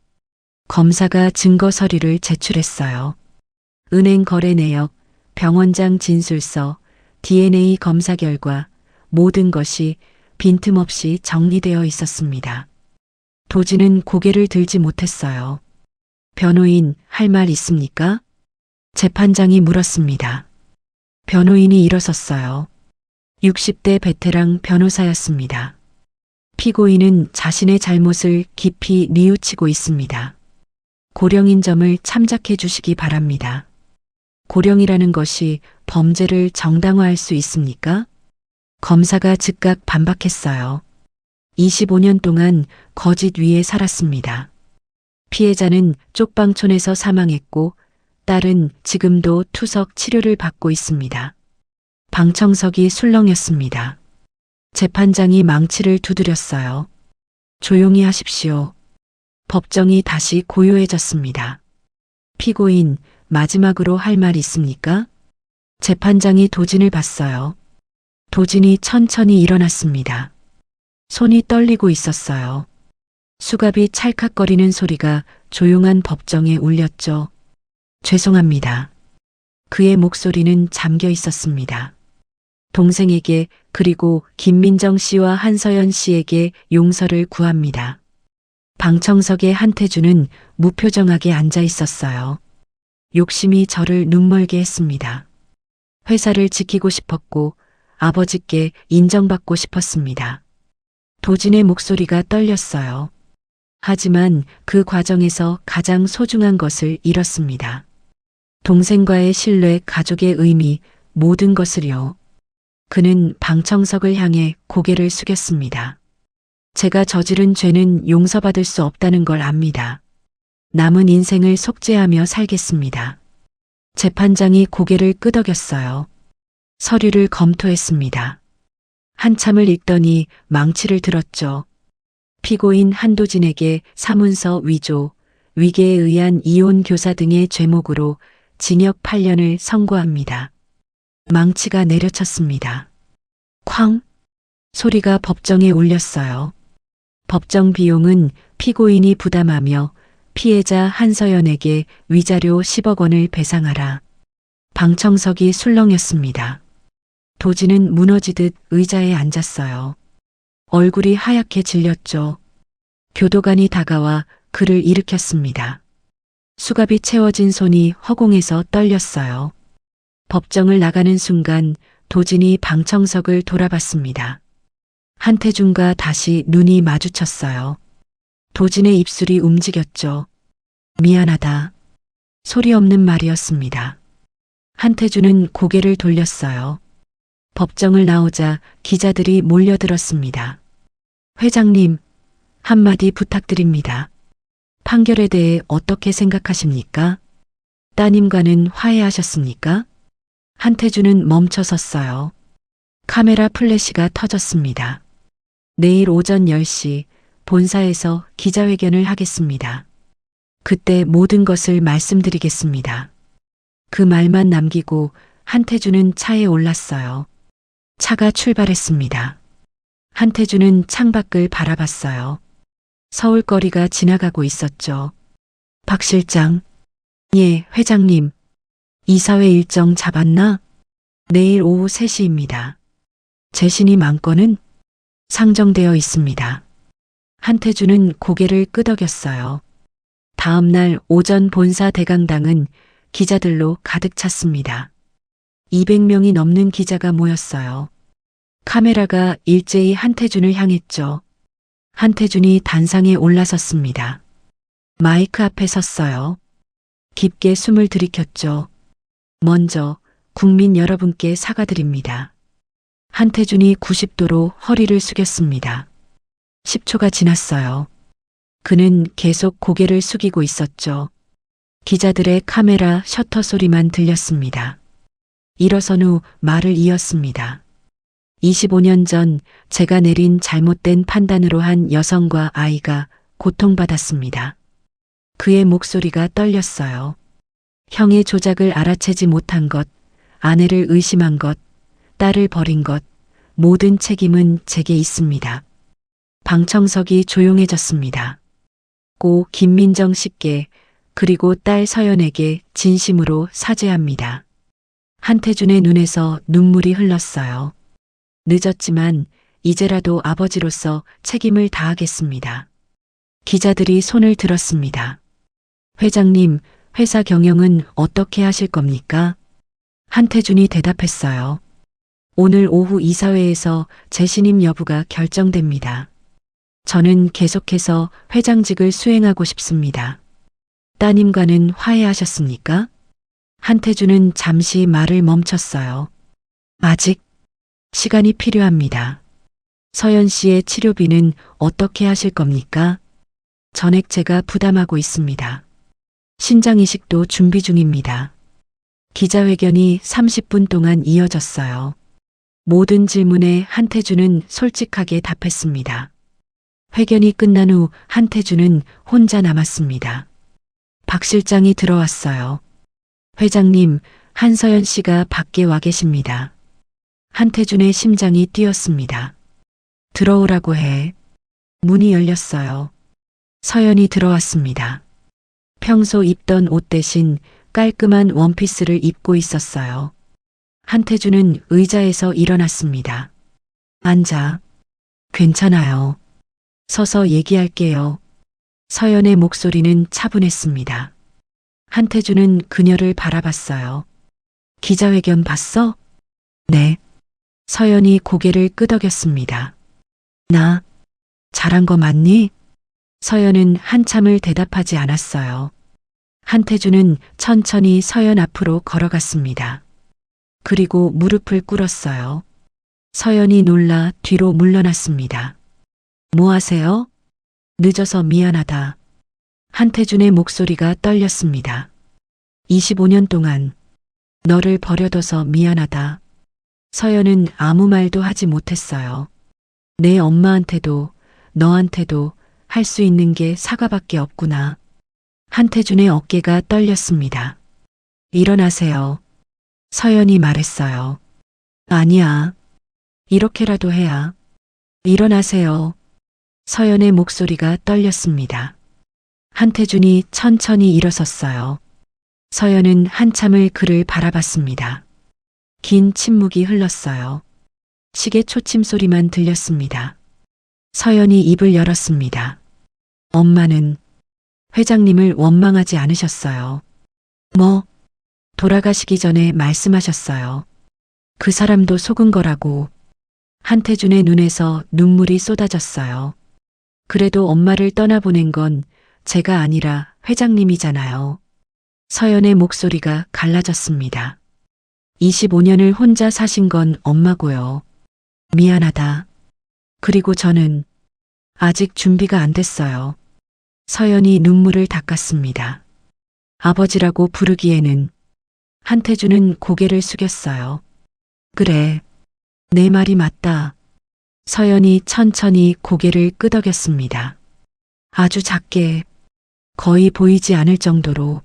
검사가 증거 서류를 제출했어요. 은행 거래 내역, 병원장 진술서, DNA 검사 결과 모든 것이 빈틈없이 정리되어 있었습니다. 도진은 고개를 들지 못했어요. 변호인, 할 말 있습니까? 재판장이 물었습니다. 변호인이 일어섰어요. 60대 베테랑 변호사였습니다. 피고인은 자신의 잘못을 깊이 뉘우치고 있습니다. 고령인 점을 참작해 주시기 바랍니다. 고령이라는 것이 범죄를 정당화할 수 있습니까? 검사가 즉각 반박했어요. 25년 동안 거짓 위에 살았습니다. 피해자는 쪽방촌에서 사망했고 딸은 지금도 투석 치료를 받고 있습니다. 방청석이 술렁였습니다. 재판장이 망치를 두드렸어요. 조용히 하십시오. 법정이 다시 고요해졌습니다. 피고인, 마지막으로 할 말 있습니까? 재판장이 도진을 봤어요. 도진이 천천히 일어났습니다. 손이 떨리고 있었어요. 수갑이 찰칵거리는 소리가 조용한 법정에 울렸죠. 죄송합니다. 그의 목소리는 잠겨 있었습니다. 동생에게 그리고 김민정 씨와 한서연 씨에게 용서를 구합니다. 방청석에 한태준은 무표정하게 앉아 있었어요. 욕심이 저를 눈멀게 했습니다. 회사를 지키고 싶었고 아버지께 인정받고 싶었습니다. 도진의 목소리가 떨렸어요. 하지만 그 과정에서 가장 소중한 것을 잃었습니다. 동생과의 신뢰, 가족의 의미, 모든 것을요. 그는 방청석을 향해 고개를 숙였습니다. 제가 저지른 죄는 용서받을 수 없다는 걸 압니다. 남은 인생을 속죄하며 살겠습니다. 재판장이 고개를 끄덕였어요. 서류를 검토했습니다. 한참을 읽더니 망치를 들었죠. 피고인 한도진에게 사문서 위조, 위계에 의한 이혼 교사 등의 죄목으로 징역 8년을 선고합니다. 망치가 내려쳤습니다. 쾅! 소리가 법정에 울렸어요. 법정 비용은 피고인이 부담하며 피해자 한서연에게 위자료 10억 원을 배상하라. 방청석이 술렁였습니다. 도진은 무너지듯 의자에 앉았어요. 얼굴이 하얗게 질렸죠. 교도관이 다가와 그를 일으켰습니다. 수갑이 채워진 손이 허공에서 떨렸어요. 법정을 나가는 순간 도진이 방청석을 돌아봤습니다. 한태준과 다시 눈이 마주쳤어요. 도진의 입술이 움직였죠. 미안하다. 소리 없는 말이었습니다. 한태준은 고개를 돌렸어요. 법정을 나오자 기자들이 몰려들었습니다. 회장님, 한마디 부탁드립니다. 판결에 대해 어떻게 생각하십니까? 따님과는 화해하셨습니까? 한태준은 멈춰섰어요. 카메라 플래시가 터졌습니다. 내일 오전 10시 본사에서 기자회견을 하겠습니다. 그때 모든 것을 말씀드리겠습니다. 그 말만 남기고 한태준은 차에 올랐어요. 차가 출발했습니다. 한태준은 창밖을 바라봤어요. 서울거리가 지나가고 있었죠. 박 실장. 예, 회장님. 이사회 일정 잡았나? 내일 오후 3시입니다. 재신이 만건은 상정되어 있습니다. 한태준은 고개를 끄덕였어요. 다음 날 오전 본사 대강당은 기자들로 가득 찼습니다. 200명이 넘는 기자가 모였어요. 카메라가 일제히 한태준을 향했죠. 한태준이 단상에 올라섰습니다. 마이크 앞에 섰어요. 깊게 숨을 들이켰죠. 먼저 국민 여러분께 사과드립니다. 한태준이 90도로 허리를 숙였습니다. 10초가 지났어요. 그는 계속 고개를 숙이고 있었죠. 기자들의 카메라 셔터 소리만 들렸습니다. 일어선 후 말을 이었습니다. 25년 전 제가 내린 잘못된 판단으로 한 여성과 아이가 고통받았습니다. 그의 목소리가 떨렸어요. 형의 조작을 알아채지 못한 것, 아내를 의심한 것, 딸을 버린 것, 모든 책임은 제게 있습니다. 방청석이 조용해졌습니다. 고 김민정 씨께 그리고 딸 서연에게 진심으로 사죄합니다. 한태준의 눈에서 눈물이 흘렀어요. 늦었지만 이제라도 아버지로서 책임을 다하겠습니다. 기자들이 손을 들었습니다. 회장님, 회사 경영은 어떻게 하실 겁니까? 한태준이 대답했어요. 오늘 오후 이사회에서 재신임 여부가 결정됩니다. 저는 계속해서 회장직을 수행하고 싶습니다. 따님과는 화해하셨습니까? 한태준은 잠시 말을 멈췄어요. 아직 시간이 필요합니다. 서연 씨의 치료비는 어떻게 하실 겁니까? 전액 제가 부담하고 있습니다. 신장 이식도 준비 중입니다. 기자회견이 30분 동안 이어졌어요. 모든 질문에 한태준은 솔직하게 답했습니다. 회견이 끝난 후 한태준은 혼자 남았습니다. 박 실장이 들어왔어요. 회장님, 한서연 씨가 밖에 와 계십니다. 한태준의 심장이 뛰었습니다. 들어오라고 해. 문이 열렸어요. 서연이 들어왔습니다. 평소 입던 옷 대신 깔끔한 원피스를 입고 있었어요. 한태준은 의자에서 일어났습니다. 앉아. 괜찮아요. 서서 얘기할게요. 서연의 목소리는 차분했습니다. 한태준은 그녀를 바라봤어요. 기자회견 봤어? 네. 서연이 고개를 끄덕였습니다. 나 잘한 거 맞니? 서연은 한참을 대답하지 않았어요. 한태준은 천천히 서연 앞으로 걸어갔습니다. 그리고 무릎을 꿇었어요. 서연이 놀라 뒤로 물러났습니다. 뭐 하세요? 늦어서 미안하다. 한태준의 목소리가 떨렸습니다. 25년 동안 너를 버려둬서 미안하다. 서연은 아무 말도 하지 못했어요. 내 엄마한테도 너한테도 할 수 있는 게 사과밖에 없구나. 한태준의 어깨가 떨렸습니다. 일어나세요. 서연이 말했어요. 아니야. 이렇게라도 해야. 일어나세요. 서연의 목소리가 떨렸습니다. 한태준이 천천히 일어섰어요. 서연은 한참을 그를 바라봤습니다. 긴 침묵이 흘렀어요. 시계 초침 소리만 들렸습니다. 서연이 입을 열었습니다. 엄마는 회장님을 원망하지 않으셨어요. 뭐, 돌아가시기 전에 말씀하셨어요. 그 사람도 속은 거라고. 한태준의 눈에서 눈물이 쏟아졌어요. 그래도 엄마를 떠나보낸 건 제가 아니라 회장님이잖아요. 서연의 목소리가 갈라졌습니다. 25년을 혼자 사신 건 엄마고요. 미안하다. 그리고 저는 아직 준비가 안 됐어요. 서연이 눈물을 닦았습니다. 아버지라고 부르기에는. 한태준은 고개를 숙였어요. 그래, 내 말이 맞다. 서연이 천천히 고개를 끄덕였습니다. 아주 작게, 거의 보이지 않을 정도로.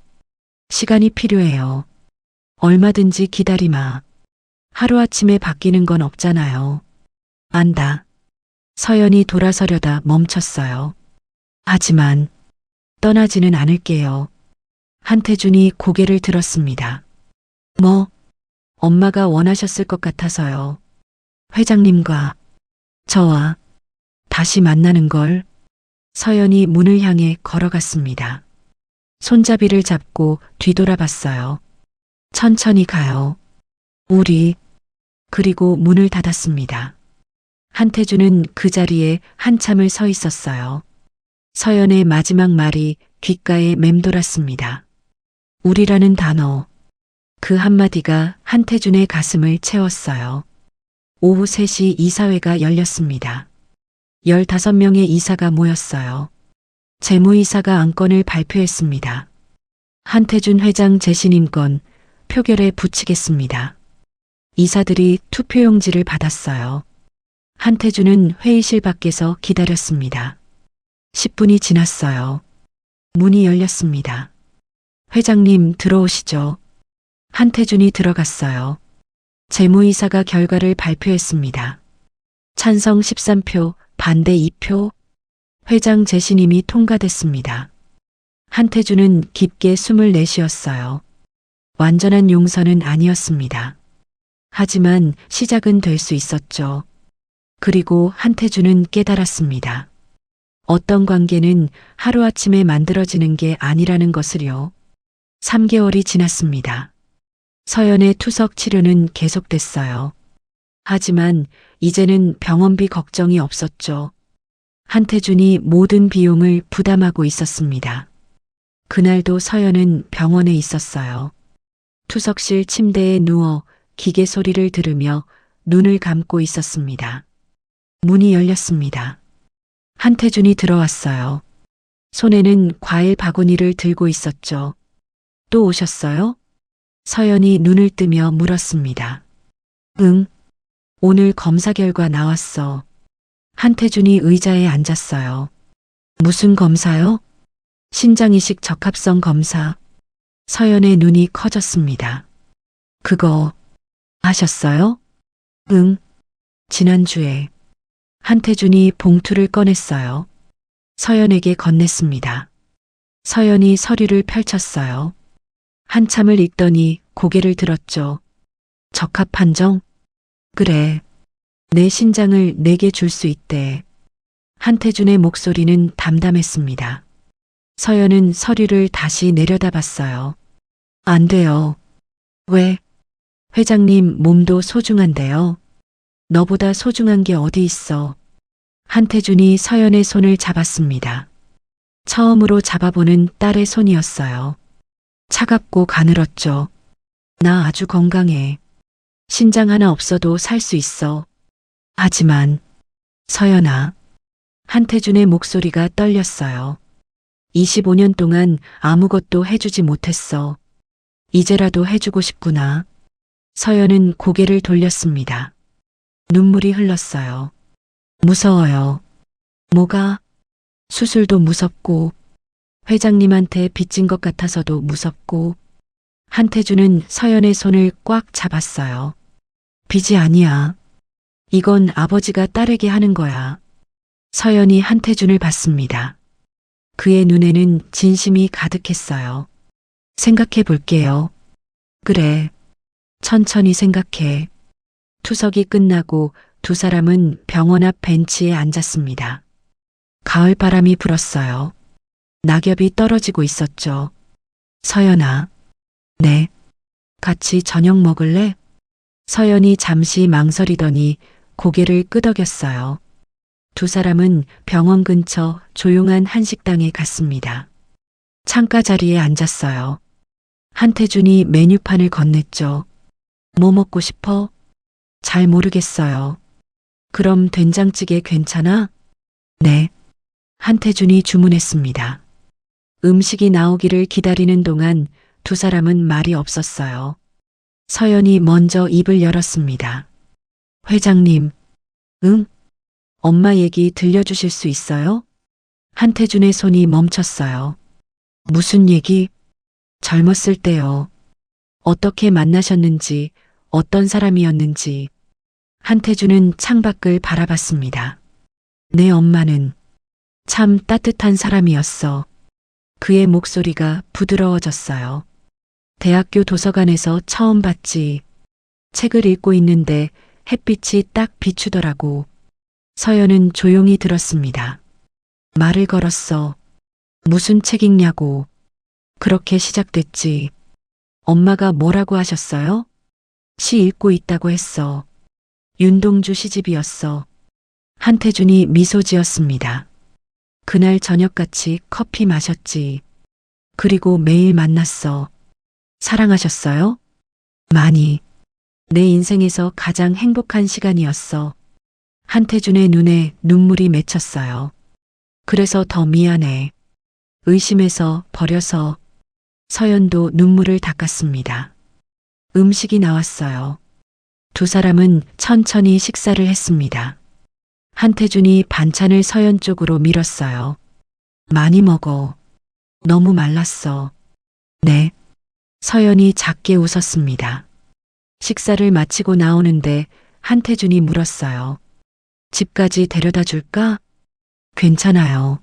시간이 필요해요. 얼마든지 기다리마. 하루아침에 바뀌는 건 없잖아요. 안다. 서연이 돌아서려다 멈췄어요. 하지만 떠나지는 않을게요. 한태준이 고개를 들었습니다. 뭐, 엄마가 원하셨을 것 같아서요. 회장님과 저와 다시 만나는 걸. 서연이 문을 향해 걸어갔습니다. 손잡이를 잡고 뒤돌아봤어요. 천천히 가요. 우리. 그리고 문을 닫았습니다. 한태준은 그 자리에 한참을 서 있었어요. 서연의 마지막 말이 귓가에 맴돌았습니다. 우리라는 단어. 그 한마디가 한태준의 가슴을 채웠어요. 오후 3시 이사회가 열렸습니다. 15명의 이사가 모였어요. 재무이사가 안건을 발표했습니다. 한태준 회장 재신임건 표결에 붙이겠습니다. 이사들이 투표용지를 받았어요. 한태준은 회의실 밖에서 기다렸습니다. 10분이 지났어요. 문이 열렸습니다. 회장님 들어오시죠. 한태준이 들어갔어요. 재무이사가 결과를 발표했습니다. 찬성 13표, 반대 2표. 회장 재신임이 통과됐습니다. 한태준은 깊게 숨을 내쉬었어요. 완전한 용서는 아니었습니다. 하지만 시작은 될 수 있었죠. 그리고 한태준은 깨달았습니다. 어떤 관계는 하루아침에 만들어지는 게 아니라는 것을요. 3개월이 지났습니다. 서연의 투석 치료는 계속됐어요. 하지만 이제는 병원비 걱정이 없었죠. 한태준이 모든 비용을 부담하고 있었습니다. 그날도 서연은 병원에 있었어요. 투석실 침대에 누워 기계 소리를 들으며 눈을 감고 있었습니다. 문이 열렸습니다. 한태준이 들어왔어요. 손에는 과일 바구니를 들고 있었죠. 또 오셨어요? 서연이 눈을 뜨며 물었습니다. 응. 오늘 검사 결과 나왔어. 한태준이 의자에 앉았어요. 무슨 검사요? 신장이식 적합성 검사. 서연의 눈이 커졌습니다. 그거 하셨어요? 응. 지난주에. 한태준이 봉투를 꺼냈어요. 서연에게 건넸습니다. 서연이 서류를 펼쳤어요. 한참을 읽더니 고개를 들었죠. 적합 판정? 그래. 내 신장을 내게 줄 수 있대. 한태준의 목소리는 담담했습니다. 서연은 서류를 다시 내려다봤어요. 안 돼요. 왜? 회장님 몸도 소중한데요. 너보다 소중한 게 어디 있어. 한태준이 서연의 손을 잡았습니다. 처음으로 잡아보는 딸의 손이었어요. 차갑고 가늘었죠. 나 아주 건강해. 신장 하나 없어도 살 수 있어. 하지만 서연아. 한태준의 목소리가 떨렸어요. 25년 동안 아무것도 해주지 못했어. 이제라도 해주고 싶구나. 서연은 고개를 돌렸습니다. 눈물이 흘렀어요. 무서워요. 뭐가? 수술도 무섭고, 회장님한테 빚진 것 같아서도 무섭고, 한태준은 서연의 손을 꽉 잡았어요. 빚이 아니야. 이건 아버지가 딸에게 하는 거야. 서연이 한태준을 봤습니다. 그의 눈에는 진심이 가득했어요. 생각해 볼게요. 그래. 천천히 생각해. 투석이 끝나고 두 사람은 병원 앞 벤치에 앉았습니다. 가을 바람이 불었어요. 낙엽이 떨어지고 있었죠. 서연아. 네. 같이 저녁 먹을래? 서연이 잠시 망설이더니 고개를 끄덕였어요. 두 사람은 병원 근처 조용한 한식당에 갔습니다. 창가 자리에 앉았어요. 한태준이 메뉴판을 건넸죠. 뭐 먹고 싶어? 잘 모르겠어요. 그럼 된장찌개 괜찮아? 네. 한태준이 주문했습니다. 음식이 나오기를 기다리는 동안 두 사람은 말이 없었어요. 서연이 먼저 입을 열었습니다. 회장님. 응? 엄마 얘기 들려주실 수 있어요? 한태준의 손이 멈췄어요. 무슨 얘기? 젊었을 때요. 어떻게 만나셨는지, 어떤 사람이었는지. 한태준은 창밖을 바라봤습니다. 내 엄마는 참 따뜻한 사람이었어. 그의 목소리가 부드러워졌어요. 대학교 도서관에서 처음 봤지. 책을 읽고 있는데 햇빛이 딱 비추더라고. 서연은 조용히 들었습니다. 말을 걸었어. 무슨 책 읽냐고. 그렇게 시작됐지. 엄마가 뭐라고 하셨어요? 시 읽고 있다고 했어. 윤동주 시집이었어. 한태준이 미소 지었습니다. 그날 저녁같이 커피 마셨지. 그리고 매일 만났어. 사랑하셨어요? 많이. 내 인생에서 가장 행복한 시간이었어. 한태준의 눈에 눈물이 맺혔어요. 그래서 더 미안해. 의심해서 버려서. 서연도 눈물을 닦았습니다. 음식이 나왔어요. 두 사람은 천천히 식사를 했습니다. 한태준이 반찬을 서연 쪽으로 밀었어요. 많이 먹어. 너무 말랐어. 네. 서연이 작게 웃었습니다. 식사를 마치고 나오는데 한태준이 물었어요. 집까지 데려다 줄까? 괜찮아요.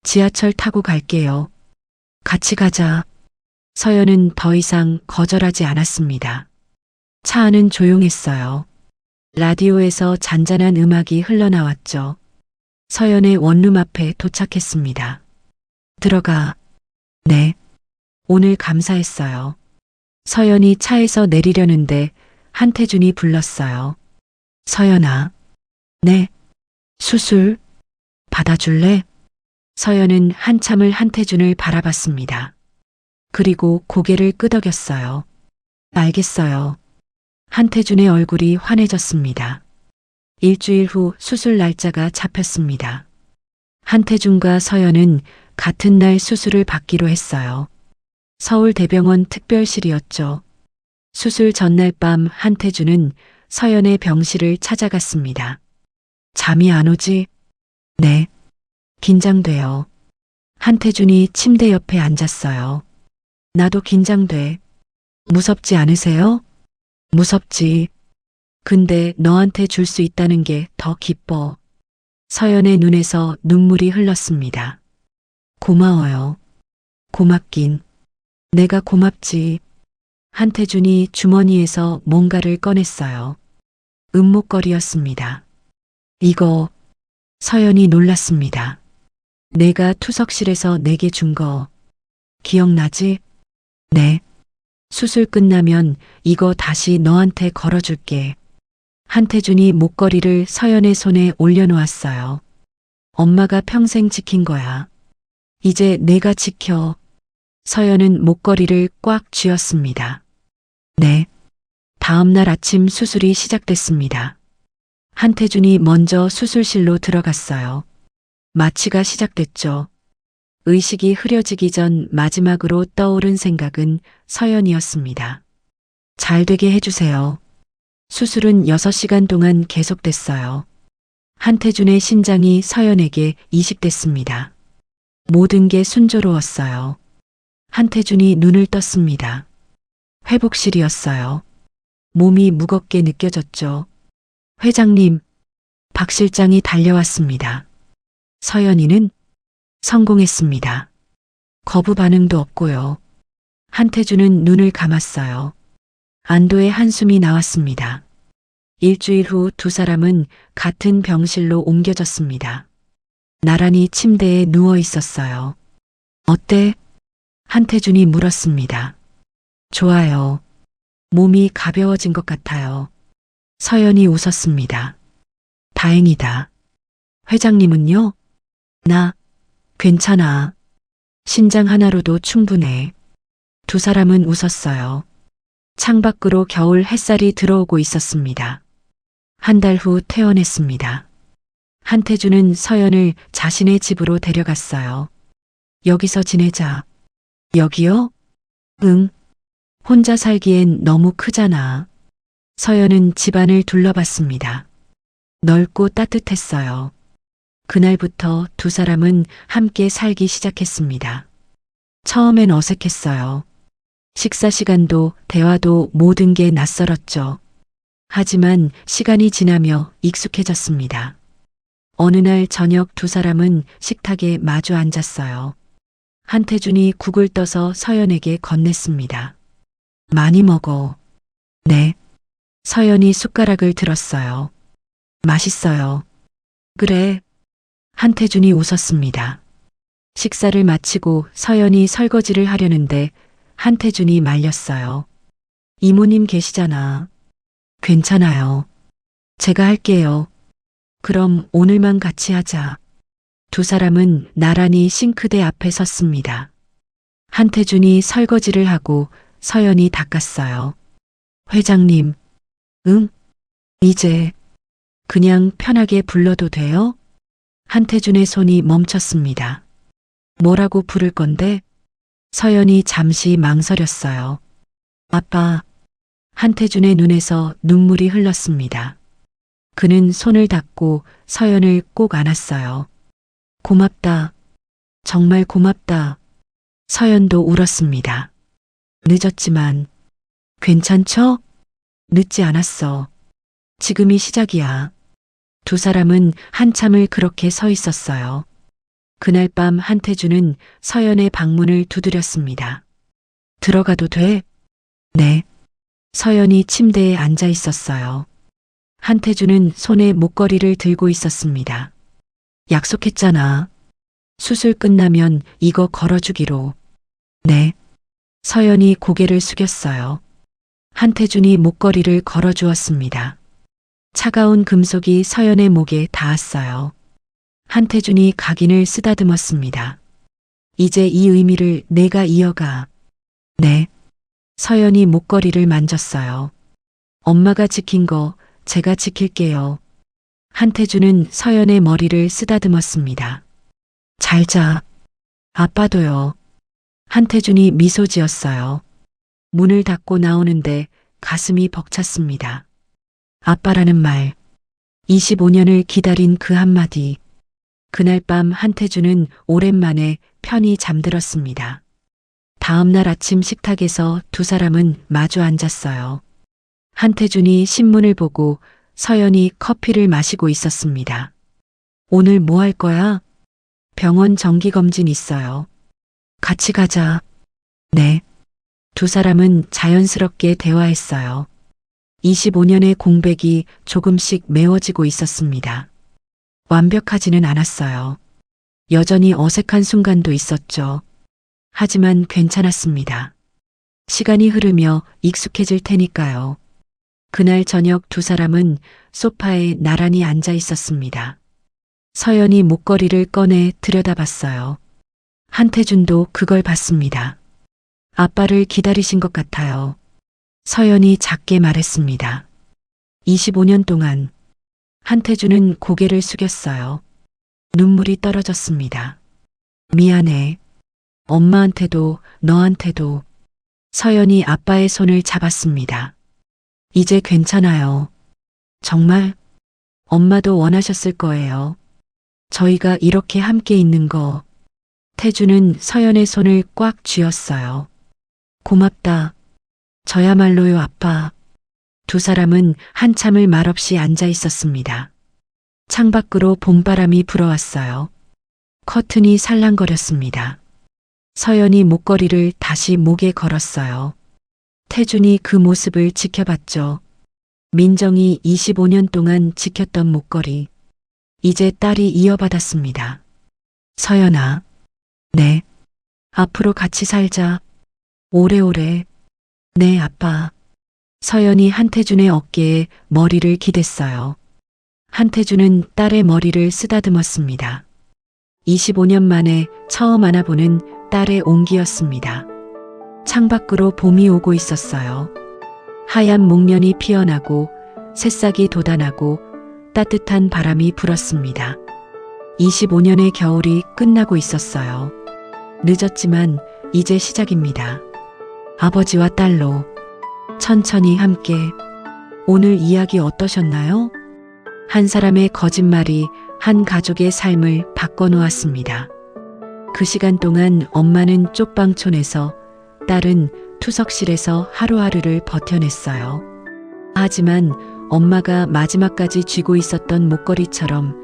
지하철 타고 갈게요. 같이 가자. 서연은 더 이상 거절하지 않았습니다. 차 안은 조용했어요. 라디오에서 잔잔한 음악이 흘러나왔죠. 서연의 원룸 앞에 도착했습니다. 들어가. 네. 오늘 감사했어요. 서연이 차에서 내리려는데 한태준이 불렀어요. 서연아. 네. 수술 받아줄래? 서연은 한참을 한태준을 바라봤습니다. 그리고 고개를 끄덕였어요. 알겠어요. 한태준의 얼굴이 환해졌습니다. 일주일 후 수술 날짜가 잡혔습니다. 한태준과 서연은 같은 날 수술을 받기로 했어요. 서울대병원 특별실이었죠. 수술 전날 밤 한태준은 서연의 병실을 찾아갔습니다. 잠이 안 오지? 네. 긴장돼요. 한태준이 침대 옆에 앉았어요. 나도 긴장돼. 무섭지 않으세요? 무섭지. 근데 너한테 줄 수 있다는 게 더 기뻐. 서연의 눈에서 눈물이 흘렀습니다. 고마워요. 고맙긴. 내가 고맙지. 한태준이 주머니에서 뭔가를 꺼냈어요. 은목걸이였습니다. 이거. 서연이 놀랐습니다. 내가 투석실에서 내게 준 거. 기억나지? 네. 수술 끝나면 이거 다시 너한테 걸어줄게. 한태준이 목걸이를 서연의 손에 올려놓았어요. 엄마가 평생 지킨 거야. 이제 내가 지켜. 서연은 목걸이를 꽉 쥐었습니다. 네. 다음 날 아침 수술이 시작됐습니다. 한태준이 먼저 수술실로 들어갔어요. 마취가 시작됐죠. 의식이 흐려지기 전 마지막으로 떠오른 생각은 서연이었습니다. 잘 되게 해주세요. 수술은 6시간 동안 계속됐어요. 한태준의 심장이 서연에게 이식됐습니다. 모든 게 순조로웠어요. 한태준이 눈을 떴습니다. 회복실이었어요. 몸이 무겁게 느껴졌죠. 회장님, 박 실장이 달려왔습니다. 서연이는 성공했습니다. 거부 반응도 없고요. 한태준은 눈을 감았어요. 안도의 한숨이 나왔습니다. 일주일 후 두 사람은 같은 병실로 옮겨졌습니다. 나란히 침대에 누워 있었어요. 어때? 한태준이 물었습니다. 좋아요. 몸이 가벼워진 것 같아요. 서연이 웃었습니다. 다행이다. 회장님은요? 나 괜찮아. 신장 하나로도 충분해. 두 사람은 웃었어요. 창밖으로 겨울 햇살이 들어오고 있었습니다. 한 달 후 퇴원했습니다. 한태준은 서연을 자신의 집으로 데려갔어요. 여기서 지내자. 여기요? 응. 혼자 살기엔 너무 크잖아. 서연은 집안을 둘러봤습니다. 넓고 따뜻했어요. 그날부터 두 사람은 함께 살기 시작했습니다. 처음엔 어색했어요. 식사 시간도 대화도 모든 게 낯설었죠. 하지만 시간이 지나며 익숙해졌습니다. 어느 날 저녁 두 사람은 식탁에 마주 앉았어요. 한태준이 국을 떠서 서연에게 건넸습니다. 많이 먹어. 네. 서연이 숟가락을 들었어요. 맛있어요. 그래. 한태준이 웃었습니다. 식사를 마치고 서연이 설거지를 하려는데 한태준이 말렸어요. 이모님 계시잖아. 괜찮아요. 제가 할게요. 그럼 오늘만 같이 하자. 두 사람은 나란히 싱크대 앞에 섰습니다. 한태준이 설거지를 하고 서연이 닦았어요. 회장님, 응? 이제 그냥 편하게 불러도 돼요? 한태준의 손이 멈췄습니다. 뭐라고 부를 건데? 서연이 잠시 망설였어요. 아빠. 한태준의 눈에서 눈물이 흘렀습니다. 그는 손을 닫고 서연을 꼭 안았어요. 고맙다. 정말 고맙다. 서연도 울었습니다. 늦었지만 괜찮죠? 늦지 않았어. 지금이 시작이야. 두 사람은 한참을 그렇게 서 있었어요. 그날 밤 한태준은 서연의 방문을 두드렸습니다. 들어가도 돼? 네. 서연이 침대에 앉아 있었어요. 한태준은 손에 목걸이를 들고 있었습니다. 약속했잖아. 수술 끝나면 이거 걸어주기로. 네. 서연이 고개를 숙였어요. 한태준이 목걸이를 걸어주었습니다. 차가운 금속이 서연의 목에 닿았어요. 한태준이 각인을 쓰다듬었습니다. 이제 이 의미를 내가 이어가. 네. 서연이 목걸이를 만졌어요. 엄마가 지킨 거 제가 지킬게요. 한태준은 서연의 머리를 쓰다듬었습니다. 잘 자. 아빠도요. 한태준이 미소 지었어요. 문을 닫고 나오는데 가슴이 벅찼습니다. 아빠라는 말. 25년을 기다린 그 한마디. 그날 밤 한태준은 오랜만에 편히 잠들었습니다. 다음 날 아침 식탁에서 두 사람은 마주 앉았어요. 한태준이 신문을 보고 서연이 커피를 마시고 있었습니다. 오늘 뭐 할 거야? 병원 정기검진 있어요. 같이 가자. 네. 두 사람은 자연스럽게 대화했어요. 25년의 공백이 조금씩 메워지고 있었습니다. 완벽하지는 않았어요. 여전히 어색한 순간도 있었죠. 하지만 괜찮았습니다. 시간이 흐르며 익숙해질 테니까요. 그날 저녁 두 사람은 소파에 나란히 앉아 있었습니다. 서연이 목걸이를 꺼내 들여다봤어요. 한태준도 그걸 봤습니다. 아빠를 기다리신 것 같아요. 서연이 작게 말했습니다. 25년 동안 한태준은 고개를 숙였어요. 눈물이 떨어졌습니다. 미안해. 엄마한테도 너한테도. 서연이 아빠의 손을 잡았습니다. 이제 괜찮아요. 정말 엄마도 원하셨을 거예요. 저희가 이렇게 함께 있는 거. 태준은 서연의 손을 꽉 쥐었어요. 고맙다. 저야말로요, 아빠. 두 사람은 한참을 말없이 앉아 있었습니다. 창밖으로 봄바람이 불어왔어요. 커튼이 살랑거렸습니다. 서연이 목걸이를 다시 목에 걸었어요. 태준이 그 모습을 지켜봤죠. 민정이 25년 동안 지켰던 목걸이. 이제 딸이 이어받았습니다. 서연아. 네. 앞으로 같이 살자. 오래오래. 네, 아빠. 서연이 한태준의 어깨에 머리를 기댔어요. 한태준은 딸의 머리를 쓰다듬었습니다. 25년 만에 처음 안아보는 딸의 온기였습니다. 창밖으로 봄이 오고 있었어요. 하얀 목련이 피어나고 새싹이 돋아나고 따뜻한 바람이 불었습니다. 25년의 겨울이 끝나고 있었어요. 늦었지만 이제 시작입니다. 아버지와 딸로 천천히 함께. 오늘 이야기 어떠셨나요? 한 사람의 거짓말이 한 가족의 삶을 바꿔놓았습니다. 그 시간 동안 엄마는 쪽방촌에서, 딸은 투석실에서 하루하루를 버텨냈어요. 하지만 엄마가 마지막까지 쥐고 있었던 목걸이처럼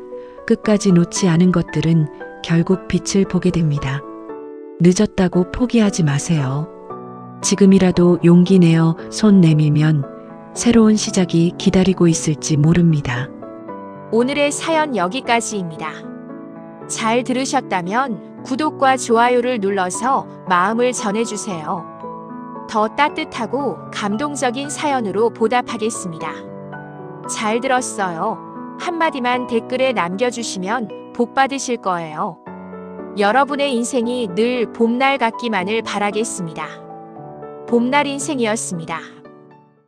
끝까지 놓지 않은 것들은 결국 빛을 보게 됩니다. 늦었다고 포기하지 마세요. 지금이라도 용기 내어 손 내밀면 새로운 시작이 기다리고 있을지 모릅니다. 오늘의 사연 여기까지입니다. 잘 들으셨다면 구독과 좋아요를 눌러서 마음을 전해주세요. 더 따뜻하고 감동적인 사연으로 보답하겠습니다. 잘 들었어요. 한마디만 댓글에 남겨주시면 복 받으실 거예요. 여러분의 인생이 늘 봄날 같기만을 바라겠습니다. 봄날 인생이었습니다.